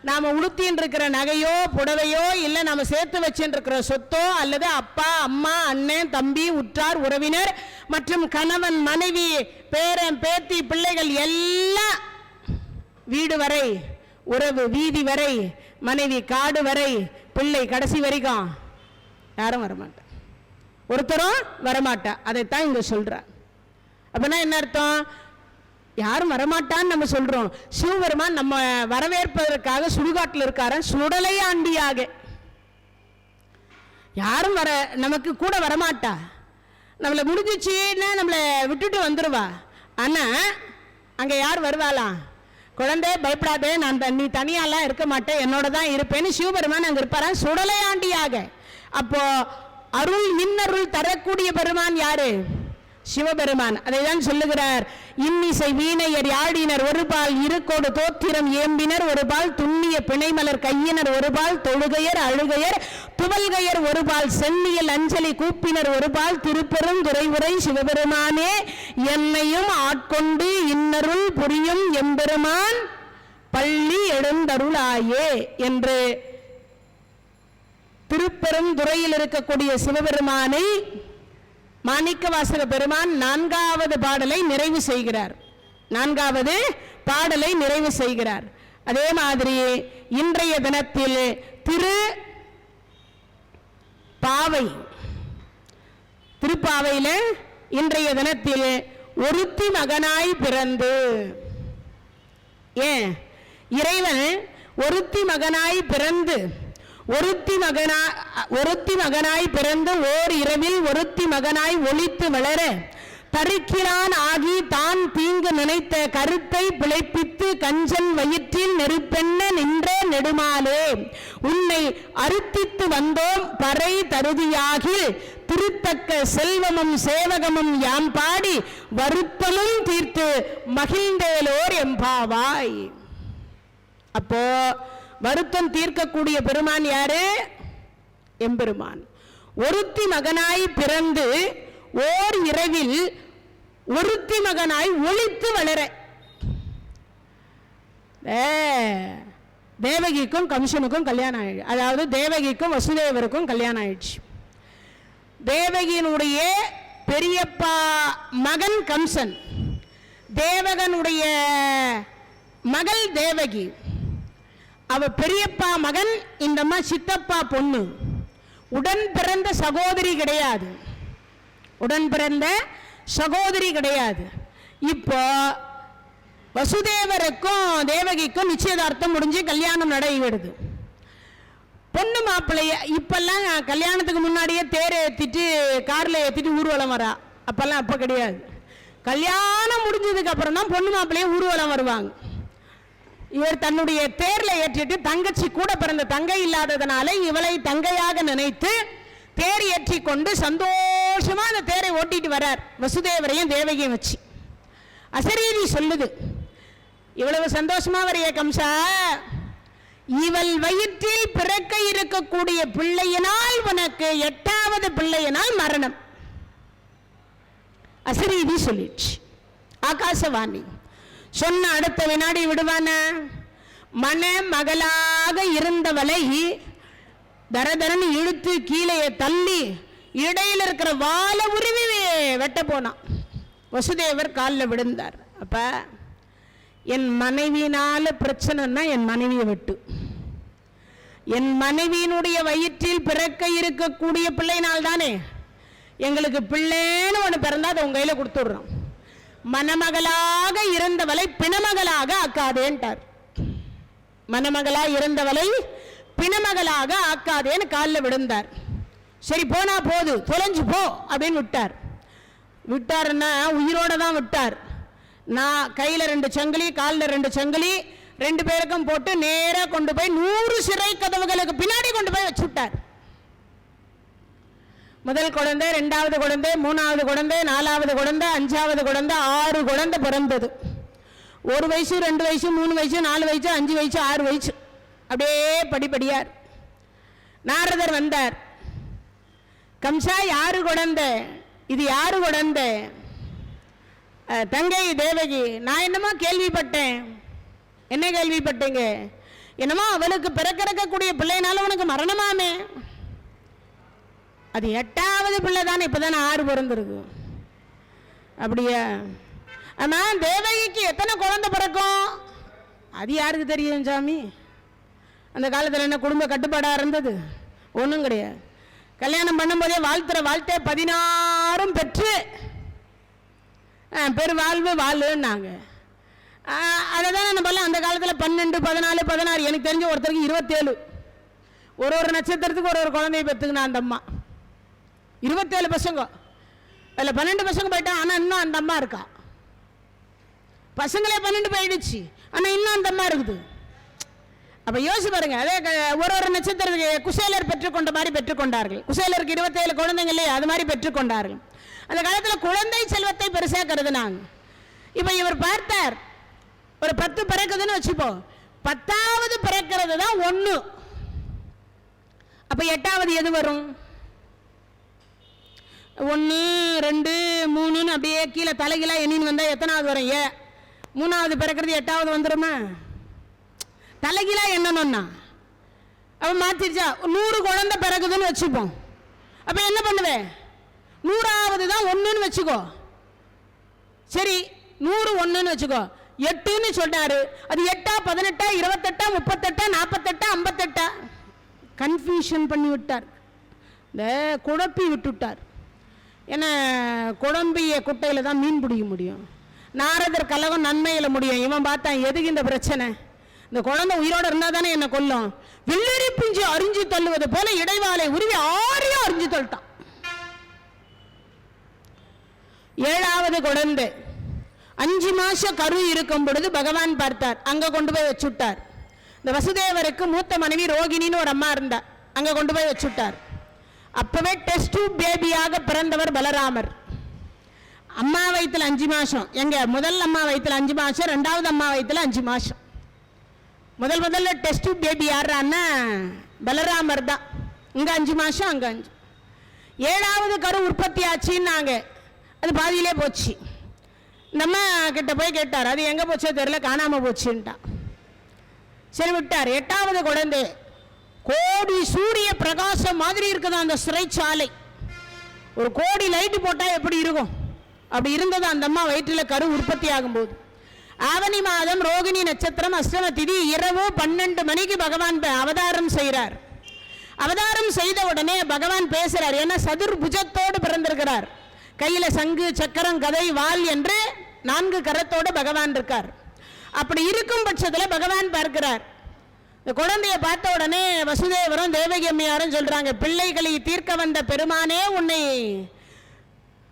நாம் உடுத்தின்னு இருக்கிற நகையோ புடவையோ இல்லை நம்ம சேர்த்து வச்சுட்டு இருக்கிற சொத்தோ அல்லது அப்பா அம்மா அண்ணன் தம்பி உற்றார் உறவினர் மற்றும் கணவன் மனைவி பேரன் பேத்தி பிள்ளைகள் எல்லாம் வீடு வரை உறவு வீதி வரை மனைவி காடு வரை பிள்ளை கடைசி வரைக்கும் யாரும் வரமாட்டா, ஒருத்தரும் வரமாட்டா. அதைத்தான் இங்க சொல்ற. அப்படின்னா என்ன அர்த்தம்? யாரும் வரமாட்டான்னு நம்ம சொல்றோம். சிவபெருமான் நம்ம வரவேற்பதற்காக சுடுகாட்டில் இருக்காரு, சுடலை ஆண்டியாக. யாரும் வர நமக்கு கூட வரமாட்டா. நம்மளை முடிஞ்சிச்சுன்னா நம்மளை விட்டுட்டு வந்துடுவா. ஆனா அங்க யார் வருவாளாம்? குழந்தை பயப்படாதே, நான் நீ தனியாலாம் இருக்க மாட்டேன், என்னோட தான் இருப்பேன்னு சிவபெருமான் அங்க இருப்பாரா, சுடலை ஆண்டியாக. அப்போ அருள் இன்னருள் தரக்கூடிய பெருமான் யாரு? சிவபெருமான். அதைதான் சொல்லுகிறார். இன்னிசை வீணையர் யாழினர் ஒருபால் இருக்கோடு தோத்திரம் ஏம்பினர் ஒருபால் துண்ணிய பிணைமலர் கையினர் ஒருபால் தொழுகையர் அழுகையர் துவல்கையர் ஒருபால் சென்னியல் அஞ்சலி கூப்பினர் ஒருபால் திருப்பெரும் துறைவுரை சிவபெருமானே என்னையும் ஆட்கொண்டு இன்னருள் புரியும் எம்பெருமான் பள்ளி எழுந்தருளாயே என்று திருப்பெரும் துறையில் இருக்கக்கூடிய சிவபெருமானை மாணிக்கவாசக பெருமான் 4வது பாடலை நிறைவு செய்கிறார். 4வது பாடலை நிறைவு செய்கிறார். அதே மாதிரி இன்றைய தினத்தில் திருப்பாவையில் இன்றைய தினத்தில் ஒருத்தி மகனாய் பிறந்து, ஏன் இறைவன் ஒருத்தி மகனாய் பிறந்து ஓர் இரவில் ஒருத்தி மகனாய் ஒளித்து வளர தரிக்கிறான் ஆகி தான் தீங்கு நினைத்த கருத்தை பிழைப்பித்து கஞ்சன் வயிற்றில் நெருப்பெண்ண நின்ற நெடுமாலே உன்னை அறுத்தித்து வந்தோம் பறை தருதியாகில் திருத்தக்க செல்வமும் சேவகமும் யாம் பாடி வருத்தமும் தீர்த்து மகிழ்ந்தேலோர் எம்பாவாய். அப்போ வருத்தம் தீர்க்கக்கூடிய பெருமான் யாரு? எம்பெருமான். ஒருத்தி மகனாய் பிறந்து ஓர் இரவில் ஒருத்தி மகனாய் ஒளித்து வளர. தேவகிக்கும் கம்சனுக்கும் கல்யாணம் ஆயிடுச்சு. அதாவது தேவகிக்கும் வசுதேவருக்கும் கல்யாணம் ஆயிடுச்சு. தேவகியினுடைய பெரியப்பா மகன் கம்சன், தேவகனுடைய மகள் தேவகி. அவ பெரியப்பா மகன், இந்த அம்மா சித்தப்பா பொண்ணு. உடன் பிறந்த சகோதரி கிடையாது, இப்போ வசுதேவருக்கும் தேவகிக்கும் நிச்சயதார்த்தம் முடிஞ்சு கல்யாணம் நடைபெறுது. பொண்ணு மாப்பிள்ளைய இப்பெல்லாம் கல்யாணத்துக்கு முன்னாடியே தேரை ஏற்றிட்டு காரில் ஏற்றிட்டு ஊர்வலம் வரா. அப்பெல்லாம் அப்போ கிடையாது. கல்யாணம் முடிஞ்சதுக்கு அப்புறம் தான் பொண்ணு மாப்பிள்ளைய ஊர்வலம் வருவாங்க. இவர் தன்னுடைய தேர்ல ஏற்றிட்டு தங்கச்சி கூட பிறந்த தங்கை இல்லாததனால இவளை தங்கையாக நினைத்து தேர் ஏற்றி கொண்டு சந்தோஷமா அந்த தேரை ஓட்டிட்டு வரார், வசுதேவரையும் தேவகியும் வச்சு. அசரீரி சொல்லுது, இவ்வளவு சந்தோஷமா வரைய கம்சா, இவள் வயிற்றில் பிறக்க இருக்கக்கூடிய பிள்ளையினால் உனக்கு 8வது பிள்ளையினால் மரணம். அசரீரி சொல்லிடுச்சு. ஆகாசவாணி சொன்ன அடுத்த வினாடி விடுவான? மணமகளாக இருந்தவளை தரதரன் இழுத்து கீழே தள்ளி இடையில் இருக்கிற வாழ உருவி வெட்ட போனான். வசுதேவர் காலில் விழுந்தார். அப்ப என் மனைவியினால பிரச்சனைன்னா என் மனைவியை வெட்டு, என் மனைவியினுடைய வயிற்றில் பிறக்க இருக்கக்கூடிய பிள்ளைனால் தானே எங்களுக்கு பிள்ளைன்னு ஒன்று பிறந்தா அதை உங்க கையில கொடுத்துடுறோம். மணமகளாக இருந்தவளை பிணமகளாக ஆக்காதேன்ட்டார். மணமகளா இருந்தவளை பிணமகளாக ஆக்காதேன்னு காலில் விழுந்தார். சரி போனா போது, தொலைஞ்சு போ அப்படின்னு விட்டாருன்னா உயிரோட தான் விட்டார். நான் கையில் 2 சங்கிலி காலில் 2 சங்கிலி 2 பேருக்கும் போட்டு நேராக கொண்டு போய் 100 சிறை கதவுகளுக்கு பின்னாடி கொண்டு போய் வச்சு விட்டார். முதல் குழந்தை, 2வது குழந்தை, 3வது குழந்தை, 4வது குழந்தை, 5வது குழந்தை, 6 குழந்தை பிறந்தது. 1 வயசு 2 வயசு 3 வயசு 4 வயசு 5 வயசு 6 வயசு அப்படியே படிப்படியார். நாரதர் வந்தார். கம்சா யாரு குழந்தை? இது யாரு குழந்தை? தங்கை தேவகி. நான் என்னமோ கேள்விப்பட்டேன். என்ன கேள்விப்பட்டீங்க? என்னமோ அவளுக்கு பிறக்கிறக்கூடிய பிள்ளைனால உனக்கு மரணமாமே. அது 8வது பிள்ளை தானே, இப்போதானே 6 பிறந்திருக்கு. அப்படியா? ஆமா, தேவகிக்கு எத்தனை குழந்தை பிறக்கும் அது யாருக்கு தெரியும் சாமி? அந்த காலத்தில் என்ன குடும்ப கட்டுப்பாடாக இருந்தது? ஒன்றும் கிடையாது. கல்யாணம் பண்ணும்போதே வாழ்த்துற வாழ்த்தே 16 பெற்று பெருவாழ்வு வாழ்னாங்க. அதை தானே நம்மளாம் அந்த காலத்தில் 12, 14, 16, எனக்கு தெரிஞ்ச ஒருத்தருக்கு 27, ஒரு நட்சத்திரத்துக்கு ஒரு குழந்தைய பெற்றுக்கினா அந்த அம்மா. 27 பசங்க, அதில் 12 பசங்க போயிட்டா. ஆனால் இன்னும் அந்த அம்மா இருக்கா. பசங்களே 12 போயிடுச்சு, ஆனால் இன்னும் அந்த அம்மா இருக்குது. அப்போ யோசிச்சு பாருங்க. அதே ஒரு நட்சத்திரத்துக்கு குசேலர் பெற்றுக்கொண்ட மாதிரி பெற்றுக்கொண்டார்கள். குசேலருக்கு 27 குழந்தைங்க இல்லையே, அது மாதிரி பெற்றுக்கொண்டார்கள். அந்த காலத்தில் குழந்தை செல்வத்தை பெருசாக கருதுனாங்க. இப்போ இவர் பார்த்தார், ஒரு 10 பிறக்குதுன்னு வச்சுப்போம், 10வது பிறக்கிறது தான் 1. அப்போ 8வது எது வரும்? 1, 2, 3 அப்படியே கீழே தலைகீழா எண்ணின்னு வந்தால் எத்தனாவது வரும்? 3வது பிறக்கிறது 8வது வந்துடுமா? தலைகீழா எண்ணணும்னா அவன் மாத்திருச்சா? 100 குழந்தை பிறகுதுன்னு வச்சுப்போம். அப்ப என்ன பண்ணுவேன்? 100வது தான் 1ன்னு வச்சுக்கோ. சரி, 100 1ன்னு வச்சுக்கோ. 8ன்னு சொன்னாரு. அது 8, 18, 28, 38, 48, 58 கன்ஃபியூஷன் பண்ணி விட்டார். இந்த குழப்பி விட்டுட்டார். ஏன்னா குழம்பிய குட்டையில தான் மீன் பிடிக்க முடியும். நாரதர் கலகம் நன்மையில் முடியும். இவன் பார்த்தான், எதுக்கு இந்த பிரச்சனை? இந்த குழந்தை உயிரோடு இருந்தால் தானே என்ன கொல்லும். வெள்ளரி பிஞ்சு அரிஞ்சு தள்ளுவது போல இடைவாளை உருவி ஆரியா அரிஞ்சு தள்ளிட்டான். 7வது குழந்தை 5 மாசம் கரு இருக்கும் பொழுது பகவான் பார்த்தார், அங்க கொண்டு போய் வச்சுட்டார். இந்த வசுதேவருக்கு மூத்த மனைவி ரோகிணின்னு ஒரு அம்மா இருந்தார், அங்க கொண்டு போய் வச்சுட்டார். அப்பவே டெஸ்ட் டியூப் பேபியாக பிறந்தவர் பலராமர். அம்மா வயிற்றுல 5 மாசம். எங்க முதல் அம்மா வயிற்றுல 5 மாசம், 2வது அம்மா வயிற்றுல 5 மாசம். முதல்ல டெஸ்ட் டியூப் பேபி யாரான்னா பலராமர் தான். இங்க 5 மாசம், அங்க 5. 7வது கரு உற்பத்தி ஆச்சுன்னாங்க, அது பாதியிலே போச்சு. நம்ம கிட்ட போய் கேட்டார், அது எங்க போச்சோ தெரியல, காணாம போச்சுன்ட்டா. சரி விட்டார். 8வது குழந்தை கோடி சூரிய பிரகாசம் மாதிரி இருக்குது அந்த சிறைச்சாலை. ஒரு கோடி லைட்டு போட்டா எப்படி இருக்கும்? அப்படி இருந்தது அந்த அம்மா வயிற்றுல கரு உற்பத்தி ஆகும்போது. ஆவணி மாதம் ரோகிணி நட்சத்திரம், அஷ்டம திதி, இரவு 12 மணிக்கு பகவான் அவதாரம் செய்கிறார். அவதாரம் செய்த உடனே பகவான் பேசுறார். ஏன்னா சதுர்புஜத்தோடு பிறந்திருக்கிறார். கையில சங்கு, சக்கரம், கதை, வாள் என்று 4 கரத்தோடு பகவான் இருக்கார். அப்படி இருக்கும் பட்சத்தில் பகவான் பார்க்கிறார். இந்த குழந்தைய பார்த்த உடனே வசுதேவரும் தேவகி அம்மையாரும் சொல்றாங்க, பிள்ளைகளை தீர்க்க வந்த பெருமானே, உன்னை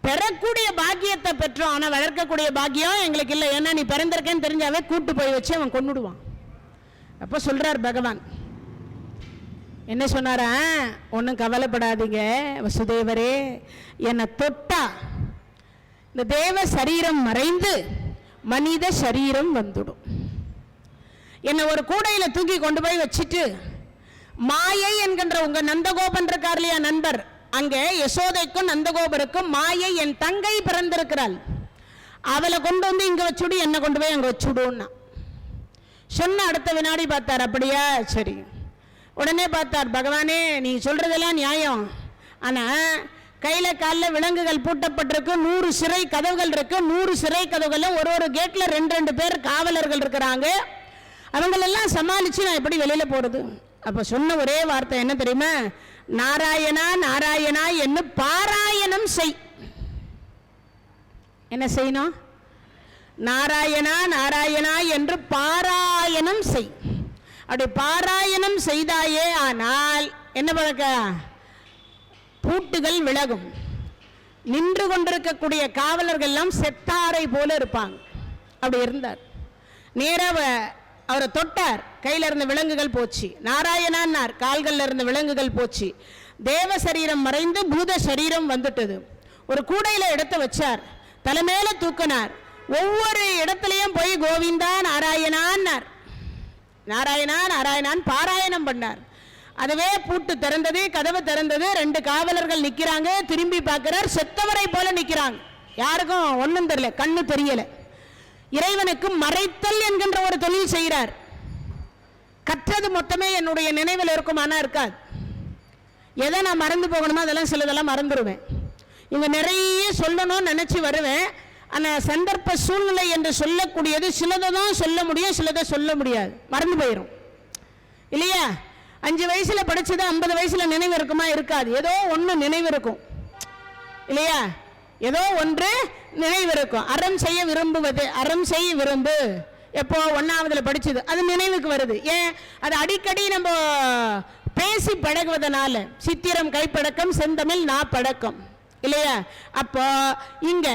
பெறக்கூடிய பாக்கியத்தை பெற்றோம், ஆனால் வளர்க்கக்கூடிய பாக்கியம் எங்களுக்கு இல்லை. ஏன்னா நீ பிறந்திருக்கேன்னு தெரிஞ்சாவே கூட்டு போய் வச்சு அவன் கொண்டுடுவான். அப்போ சொல்றார் பகவான், என்ன சொன்னாரா? ஒன்றும் கவலைப்படாதீங்க வசுதேவரே, என்னை தொட்டா இந்த தேவ சரீரம் மறைந்து மனித சரீரம் வந்துடும். என்னை ஒரு கூடையில தூக்கி கொண்டு போய் வச்சுட்டு மாயை என்கின்ற உங்க நந்தகோபன் இருக்கார் இல்லையா நண்பர், அங்கே யசோதைக்கும் நந்தகோபருக்கும் மாயை என் தங்கை பிறந்திருக்கிறாள், அவளை கொண்டு வந்து இங்க வச்சுடு, என்னை கொண்டு போய் அங்க வச்சுடுன்னா சொன்ன அடுத்த வினாடி பார்த்தார். அப்படியா, சரி. உடனே பார்த்தார், பகவானே நீ சொல்றதெல்லாம் நியாயம், ஆனா கையில காலில் விலங்குகள் பூட்டப்பட்டிருக்கு, 100 சிறை கதவுகள் இருக்கு. 100 சிறை கதவுகளும் ஒரு கேட்ல 2 பேர் காவலர்கள் இருக்கிறாங்க. அவங்களெல்லாம் சமாளிச்சு நான் எப்படி வெளியில போறது? அப்ப சொன்ன ஒரே வார்த்தை என்ன தெரியுமா? நாராயணா நாராயணா என்று பாராயணம் செய். என்ன செய்யணும்? நாராயணா நாராயணா என்று பாராயணம் செய். அப்படி பாராயணம் செய்தாயே ஆனால் என்ன பழக்க? பூட்டுகள் விலகும். நின்று கொண்டிருக்கக்கூடிய காவலர்கள் எல்லாம் செத்தாரை போல இருப்பாங்க. அப்படி இருந்தார். நேராக அவரை தொட்டார், கையில இருந்த விலங்குகள் போச்சு. நாராயணான்னார், கால்கள்ல இருந்த விலங்குகள் போச்சு. தேவ சரீரம் மறைந்து பூத சரீரம் வந்துட்டது. ஒரு கூடையில எடுத்து வச்சார், தலைமையில தூக்கினார். ஒவ்வொரு இடத்துலையும் போய் கோவிந்தா நாராயணான்னார், நாராயணா நாராயணான் பாராயணம் பண்ணார். அதுவே பூட்டு திறந்தது, கதவு திறந்தது. 2 காவலர்கள் நிக்கிறாங்க. திரும்பி பார்க்கிறார், செத்தவரை போல நிக்கிறாங்க. யாருக்கும் ஒன்றும் தெரியல, கண்ணு தெரியல. இறைவனுக்கு மறைத்தல் என்கின்ற ஒரு தொழில் செய்கிறார். கற்றது மொத்தமே என்னுடைய நினைவில் இருக்குமானா இருக்காது. எதை நான் மறந்து போகணுமோ அதெல்லாம் சிலதெல்லாம் மறந்துடுவேன். இங்கே நிறைய சொல்லணும்னு நினச்சி வருவேன். ஆனால் சந்தர்ப்ப சூழ்நிலை என்று சொல்லக்கூடியது சிலதை தான் சொல்ல முடியும், சிலதை சொல்ல முடியாது, மறந்து போயிடும் இல்லையா? 5 வயசில் படித்தது 50 வயசில் நினைவு இருக்குமா? இருக்காது. ஏதோ ஒன்று நினைவு இருக்கும் இல்லையா? ஏதோ ஒன்று நினைவு இருக்கும். அறம் செய்ய விரும்புவது, அறம் செய்ய விரும்பு, எப்போ 1ஆவதுல படிச்சது அது நினைவுக்கு வருது. ஏன்? அது அடிக்கடி நம்ம பேசி பழகுவதனால. சித்திரம் கைப்பழக்கம், செந்தமிழ் நாப்பழக்கம் இல்லையா? அப்போ இங்க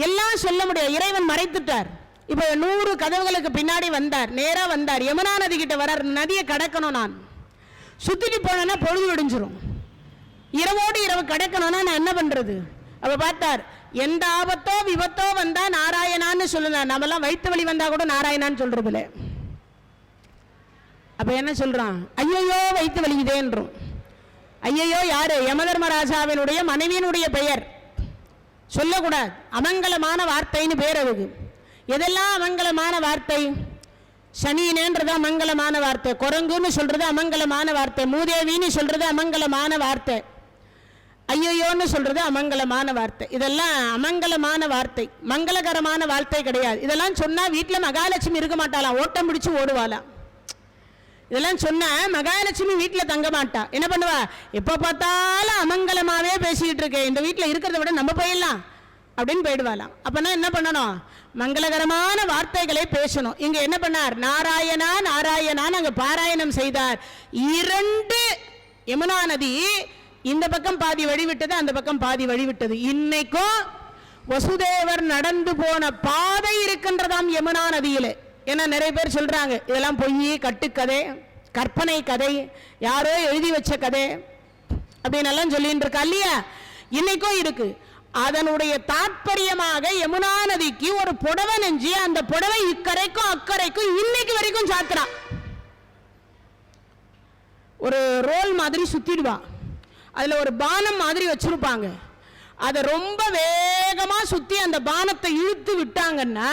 எல்லாம் சொல்ல முடியாது. இறைவன் மறைத்துட்டார். இப்போ 100 கதவுகளுக்கு பின்னாடி வந்தார், நேரா வந்தார், யமுனா நதி கிட்ட வரார். நதியை கடக்கணும், நான் சுத்திட்டு போனேன்னா பொழுது விடிஞ்சிரும். இரவோடு இரவு கடக்கணும்னா நான் என்ன பண்றது? அப்ப பார்த்தார், எந்த ஆபத்தோ விபத்தோ வந்தா நாராயணான்னு சொல்லுங்க. நம்மெல்லாம் வயிற்று வலி வந்தா கூட நாராயணான்னு சொல்றதுல. அப்ப என்ன சொல்றான்? ஐயோ வயிற்று வலிக்குதேன்றோம். ஐயோ யாரு? யமதர்மராஜாவினுடைய மனைவியினுடைய பெயர் சொல்லக்கூடாது. அமங்கலமான வார்த்தைன்னு பேர் அதுக்கு. எதெல்லாம் அமங்கலமான வார்த்தை? சனினேன்றது அமங்கலமான வார்த்தை, குரங்குன்னு சொல்றது அமங்கலமான வார்த்தை, மூதேவின்னு சொல்றது அமங்கலமான வார்த்தை, ஐயோன்னு சொல்றது அமங்கலமான வார்த்தை. இதெல்லாம் அமங்கலமான வார்த்தை, மங்களகரமான வார்த்தை கிடையாது. இதெல்லாம் சொன்னா வீட்டில் மகாலட்சுமி இருக்க மாட்டாளாம், ஓட்டம் பிடிச்சு ஓடுவாளாம். இதெல்லாம் சொன்னா மகாலட்சுமி வீட்டில் தங்க மாட்டா. என்ன பண்ணுவா? எப்போ பார்த்தாலும் அமங்கலமாவே பேசிக்கிட்டு இருக்கேன், இந்த வீட்டில் இருக்கிறத விட நம்ம போயிடலாம் அப்படின்னு போயிடுவாளாம். அப்பனா என்ன பண்ணணும்? மங்களகரமான வார்த்தைகளை பேசணும். இங்க என்ன பண்ணார்? நாராயணா நாராயணான்னு அங்க பாராயணம் செய்தார். 2 யமுனா நதி இந்த பக்கம் பாதி வழிவிட்டது, அந்த பக்கம் பாதி வழிவிட்டது. இன்னைக்கும் வசுதேவர் நடந்து போன பாதை இருக்கின்றதாம் யமுனா நதியில. ஏன்னா நிறைய பேர் சொல்றாங்க இதெல்லாம் பொய், கட்டுக்கதை, கற்பனை கதை, யாரோ எழுதி வச்ச கதை அப்படின்னு எல்லாம் சொல்லிட்டு இருக்கா இல்லையா? இன்னைக்கும் இருக்கு. அதனுடைய தாற்பயமாக யமுனா நதிக்கு ஒரு புடவை நெஞ்சு, அந்த புடவை இக்கரைக்கும் அக்கறைக்கும் இன்னைக்கு வரைக்கும் சாத்துறா. ஒரு ரோல் மாதிரி சுத்திடுவா, அதுல ஒரு பானம் மாதிரி வச்சிருப்பாங்க. அதை ரொம்ப வேகமா சுத்தி அந்த பானத்தை இழுத்து விட்டாங்கன்னா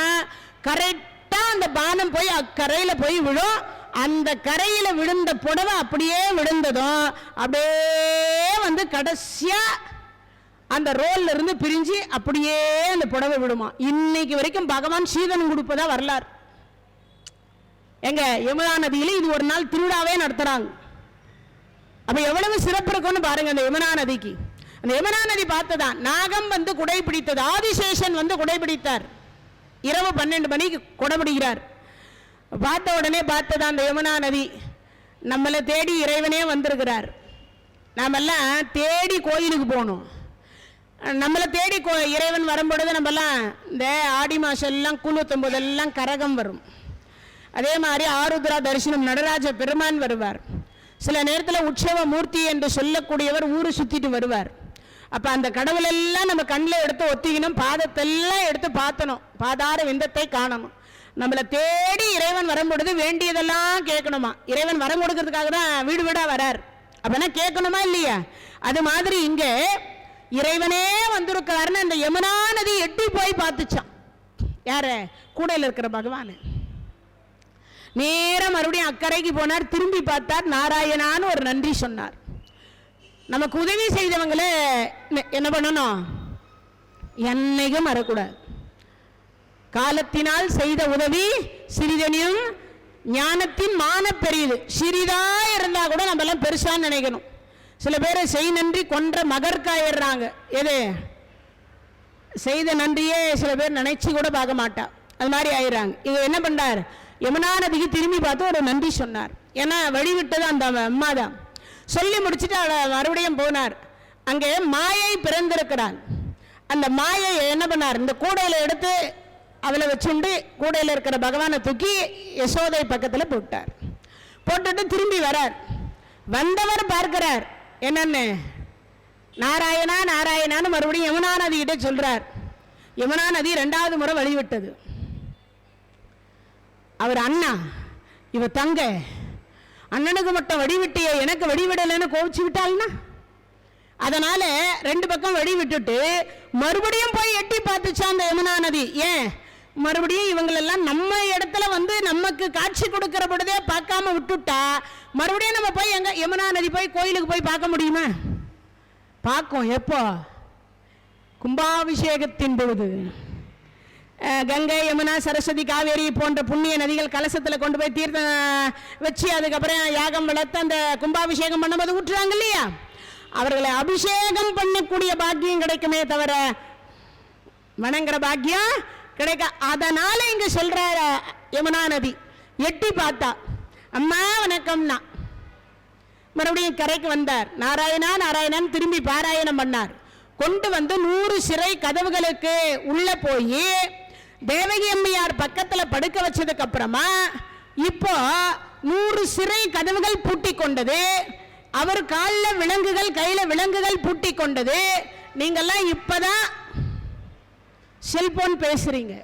கரெக்டா அந்த பானம் போய் அக்கரையில போய் விழும். அந்த கரையில விழுந்த புடவை அப்படியே விழுந்ததும் அப்படியே வந்து கடைசியா அந்த ரோல்ல இருந்து பிரிஞ்சு அப்படியே அந்த புடவை விடுமா. இன்னைக்கு வரைக்கும் பகவான் சீதனம் கொடுப்பதா வரலாறு. எங்க யமுனா நதியில இது ஒரு நாள் திருவிழாவே நடத்துறாங்க. அப்ப எவ்வளவு சிறப்பு இருக்கும்னு பாருங்க அந்த யமுனா நதிக்கு. அந்த யமுனா நதி பார்த்ததான் நாகம் வந்து குடை பிடித்தது, ஆதிசேஷன் வந்து குடை பிடித்தார். இரவு 12 மணிக்கு குடை பிடிக்கிறார். பார்த்த உடனே பார்த்ததான் அந்த யமுனா நதி நம்மளை தேடி இறைவனே வந்திருக்கிறார். நாமெல்லாம் தேடி கோயிலுக்கு போகணும். நம்மளை தேடி இறைவன் வரும்பொழுது நம்மெல்லாம் இந்த ஆடி மாசம் எல்லாம் கூழுத்தும் போதெல்லாம் கரகம் வரும். அதே மாதிரி ஆருத்ரா தரிசனம் நடராஜ பெருமான் வருவார். சில நேரத்தில் உற்சவ மூர்த்தி என்று சொல்லக்கூடியவர் ஊரு சுத்திட்டு வருவார். அப்ப அந்த கடவுள் எல்லாம் நம்ம கண்ணில் எடுத்து ஒத்திக்கணும், பாதத்தெல்லாம் எடுத்து பார்த்தணும், பாதார விந்தத்தை காணணும். நம்மளை தேடி இறைவன் வரும்பொழுது வேண்டியதெல்லாம் கேட்கணுமா. இறைவன் வரம் கொடுக்கறதுக்காக தான் வீடு வீடா வரார். அப்பனா கேட்கணுமா இல்லையா? அது மாதிரி இங்கே இறைவனே வந்திருக்காருன்னு அந்த யமுனா நதி எட்டி போய் பார்த்துச்சான். யார? கூடையில் இருக்கிற பகவான். நேரம் மறுபடியும் அக்கறைக்கு போனார், திரும்பி பார்த்தார், நாராயணான்னு ஒரு நன்றி சொன்னார். நமக்கு உதவி செய்தவங்களே என்ன பண்ணணும்? என்னைக்கும் மறக்கூடாது. காலத்தினால் செய்த உதவி சிறிதனியும் ஞானத்தின் மான பெரியது. சிறிதா இருந்தா கூட நம்ம எல்லாம் பெருசா நினைக்கணும். சில பேரை செய் நன்றி கொன்ற மகற்காயிடுறாங்க. எது செய்த நன்றியே சில பேர் நினைச்சு கூட பார்க்க மாட்டா, அது மாதிரி ஆயிடுறாங்க. இவங்க என்ன பண்றார்? யமுனா நதிக்கு திரும்பி பார்த்து ஒரு நன்றி சொன்னார். ஏன்னா வழிவிட்டது அந்த அம்மா தான். சொல்லி முடிச்சுட்டு அவளை மறுபடியும் போனார். அங்கே மாயை பிறந்திருக்கிறாள். அந்த மாயை என்ன பண்ணார்? இந்த கூடையில எடுத்து அவளை வச்சுண்டு கூடையில் இருக்கிற பகவானை தூக்கி யசோதை பக்கத்தில் போட்டார். போட்டுட்டு திரும்பி வரார். வந்தவர் பார்க்கிறார், என்னன்னு நாராயணா நாராயணான்னு மறுபடியும் யமுனா நதி கிட்ட சொல்றார். யமுனா நதி 2வது முறை வழிவிட்டது. அவர் அண்ணா, இவ தங்க, அண்ணனுக்கு மட்டும் வழிவிட்டிய எனக்கு வழிவிடலைன்னு கோவிச்சு விட்டாள்னா, அதனால 2 பக்கம் வழி விட்டுட்டு மறுபடியும் போய் எட்டி பார்த்துச்சா அந்த யமுனா நதி. ஏன்? மறுபடியும் இவங்களெல்லாம் நம்ம இடத்துல வந்து நமக்கு காட்சி கொடுக்கிற பொழுதே பார்க்காம விட்டுட்டா மறுபடியும் நம்ம போய் எங்க யமுனா நதி போய் கோயிலுக்கு போய் பார்க்க முடியுமா? பார்க்கும். எப்போ? கும்பாபிஷேகத்தின் பொழுது. கங்கை, யமுனா, சரஸ்வதி, காவேரி போன்ற புண்ணிய நதிகள் கலசத்தில் கொண்டு போய் தீர்த்தம் வச்சு அதுக்கப்புறம் யாகம் வளர்த்து அந்த கும்பாபிஷேகம் பண்ணும்போது ஊற்றுறாங்க இல்லையா? அவர்களை அபிஷேகம் பண்ணக்கூடிய பாக்கியம் கிடைக்குமே தவிர வணங்குற பாக்கியம் கிடைக்க. அதனால இங்க சொல்ற யமுனா நதி எட்டி பார்த்தா அம்மா வணக்கம்னா மறுபடியும் கரைக்கு வந்தார். நாராயணா நாராயணன் திரும்பி பாராயணம் பண்ணார். கொண்டு வந்து 100 சிறை கதவுகளுக்கு உள்ள போய் தேவகி அம்மையார் பக்கத்துல படுக்க வச்சதுக்கு அப்புறமா இப்போ 100 சிறை கதவுகள் பூட்டி கொண்டது. அவர் காலில் விலங்குகள், கையில விலங்குகள் பூட்டி கொண்டது. நீங்கெல்லாம் இப்பதான் செல்போன் பேசுறீங்க.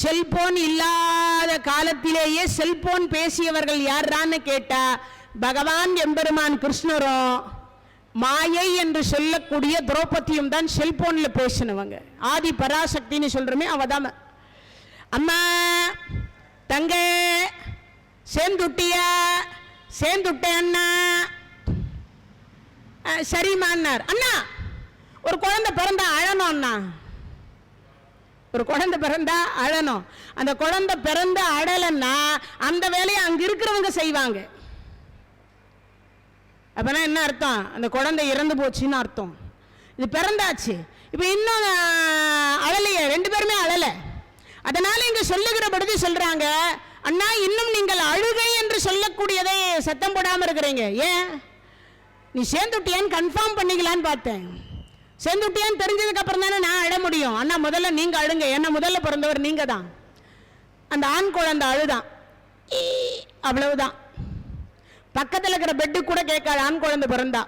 செல்போன் இல்லாத காலத்திலேயே செல்போன் பேசியவர்கள் யாரான்னு கேட்டா பகவான் எம்பெருமான் கிருஷ்ணரும் மாயை என்று சொல்லக்கூடிய திரௌபதியும் தான் செல்போன்ல பேசினவங்க. ஆதி பராசக்தின்னு சொல்றமே அவதான். அம்மா தங்க சேர்ந்துட்டியா? சேர்ந்துட்டேன் அண்ணா. சரிம்மான்னார். அண்ணா ஒரு குழந்தை பிறந்தா அழணும் அண்ணா. ஒரு குழந்தை பிறந்தா அழணும். அந்த குழந்தை பிறந்த அழலன்னா அந்த வேலையை அங்க இருக்கிறவங்க செய்வாங்க. அப்பனா என்ன அர்த்தம்? அந்த குழந்தை இறந்து போச்சுன்னு அர்த்தம். இது பிறந்தாச்சு, இப்ப இன்னும் அழலையே, 2 பேருமே அழல. அதனால இங்க சொல்லுகிற பொழுது சொல்றாங்க, அண்ணா இன்னும் நீங்கள் அழுகை என்று சொல்லக்கூடியதை சத்தம் போடாம இருக்கிறீங்க. ஏன்? நீ சேர்ந்துட்டியான்னு கன்ஃபார்ம் பண்ணிக்கலான்னு பார்த்தேன். சேர்ந்துட்டியான்னு தெரிஞ்சதுக்கு அப்புறம் தானே நான் அழ முடியும். அண்ணா முதல்ல நீங்க அழுங்க, என்ன முதல்ல பிறந்தவர் நீங்க தான். அந்த ஆண் குழந்தை அழுதான், அவ்வளவுதான். பக்கத்தில் இருக்கிற பெட்டு கூட கேட்காது. ஆண் குழந்தை பிறந்தா.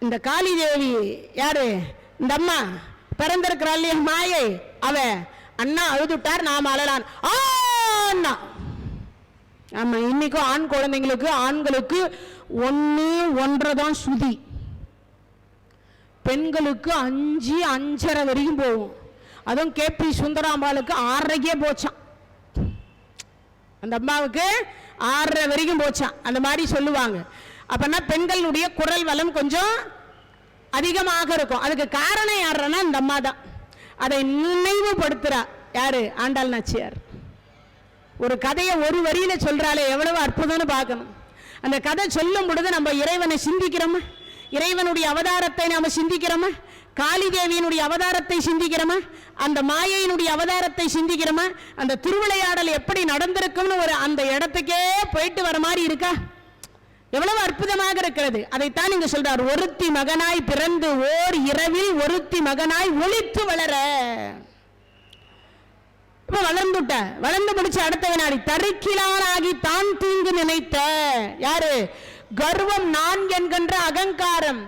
இந்த காளி தேவி யாரு? இந்த அம்மா பிறந்திருக்கிறாள் மாயை, அவ அண்ணா அழுதுட்டார், நாம அழலான். ஆமா, இன்னைக்கும் ஆண் குழந்தைங்களுக்கு ஆண்களுக்கு 1 1.5 தான் சுதி. பெண்களுக்கு 5 5.5 வரைக்கும் போகும். அதுவும் கேபி சுந்தராம்பாளுக்கு 6.5 போச்சான். அந்த அம்மாவுக்கு 6.5 வரைக்கும் போச்சான். அந்த மாதிரி சொல்லுவாங்க. அப்பனா பெண்களுடைய குரல் வளம் கொஞ்சம் அதிகமாக இருக்கும். அதுக்கு காரணம் யாருன்னா இந்த அம்மா தான். அதை நினைவுபடுத்துறா யாரு? ஆண்டாள் நாச்சியார். ஒரு கதையை ஒரு வரியில சொல்றாளே, எவ்வளவு அற்புதம்னு பார்க்கணும். அந்த கதை சொல்லும் பொழுது நம்ம இறைவனை சிந்திக்கிறோமா? இறைவனுடைய அவதாரத்தை நாம சிந்திக்கிறோமா? காளி தேவியினுடைய அவதாரத்தை சிந்திக்கிறோமா? அந்த மாயையினுடைய அவதாரத்தை சிந்திக்கிறோமா? அந்த திருவிளையாடல் எப்படி நடந்திருக்கும்னு ஒரு அந்த இடத்துக்கே போயிட்டு வர மாதிரி இருக்கா? எவ்வளவு அற்புதமாக இருக்கிறது. அதைத்தான் இங்க சொல்றார். ஒருத்தி மகனாய் பிறந்து ஓர் இரவில் ஒருத்தி மகனாய் ஒளித்து வளர. இப்ப வளர்ந்துட்ட, வளர்ந்து முடிச்சு அடுத்த வினாடி தருக்கிலானாகி தான் தீங்கு நினைத்த யாரு? கர்வம், நான் என்கின்ற அகங்காரம்.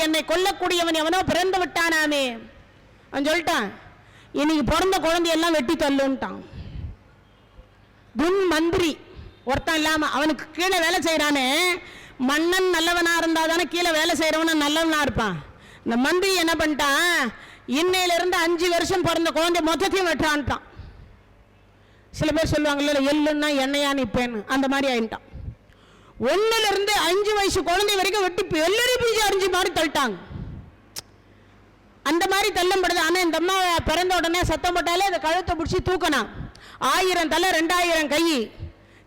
என்னை கொல்லக்கூடியவன் எவனோ பிறந்து விட்டானாமே. அவன் சொல்லிட்டான், இன்னைக்கு பிறந்த குழந்தையெல்லாம் வெட்டி தள்ளுன்ட்டான். துன் மந்திரி ஒருத்தன் இல்லாம அவனுக்கு கீழே வேலை செய்யறானே, மன்னன் நல்லவனா இருந்தா தானே கீழே வேலை செய்யறவன நல்லவனா இருப்பான். இந்த மந்திரி என்ன பண்ணிட்டான், இன்னையில இருந்து 5 வருஷம் பிறந்த குழந்தை மொத்தத்தையும் வெட்டான்ட்டான். சில பேர் சொல்லுவாங்கல்ல, எள்ளுன்னா எண்ணெயா நிப்பேன்னு, அந்த மாதிரி ஆயிட்டான். 1ல இருந்து 5 வயசு குழந்தை வரைக்கும் வெட்டி எல்லாரையும் பீஜி அறிஞ்சு மாதிரி தள்ளிட்டாங்க. அந்த மாதிரி தள்ளும்படுது. ஆனா இந்த அம்மா பிறந்த உடனே சத்தம் போட்டாலே அதை கழுத்தை பிடிச்சி தூக்கணும். 1000 தலை 2000 கை.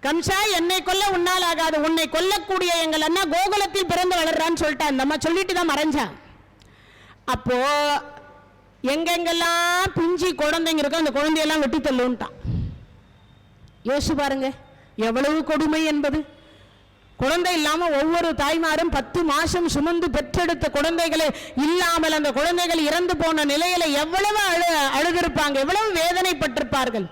கம்சா, என்னை கொல்ல உன்னால் ஆகாது, உன்னை கொல்லக்கூடிய எங்கள் அண்ணா கோகுலத்தில் பிறந்து வளர்றான்னு சொல்லிட்டா. இந்த அம்மா சொல்லிட்டு தான் மறைஞ்சா. அப்போ எங்கெங்கெல்லாம் பிஞ்சி குழந்தைங்க இருக்கோ அந்த குழந்தையெல்லாம் வெட்டி தள்ளுன்ட்டான். யோசிச்சு பாருங்க எவ்வளவு கொடுமை என்பது. குழந்தை இல்லாம ஒவ்வொரு தாய்மாரும் 10 மாசம் சுமந்து பெற்றெடுத்த குழந்தைகளை இல்லாமல் அந்த குழந்தைகள் இறந்து போன நிலையில எவ்வளவு அழுதிருப்பாங்க, எவ்வளவு வேதனைப்பட்டிருப்பார்கள்.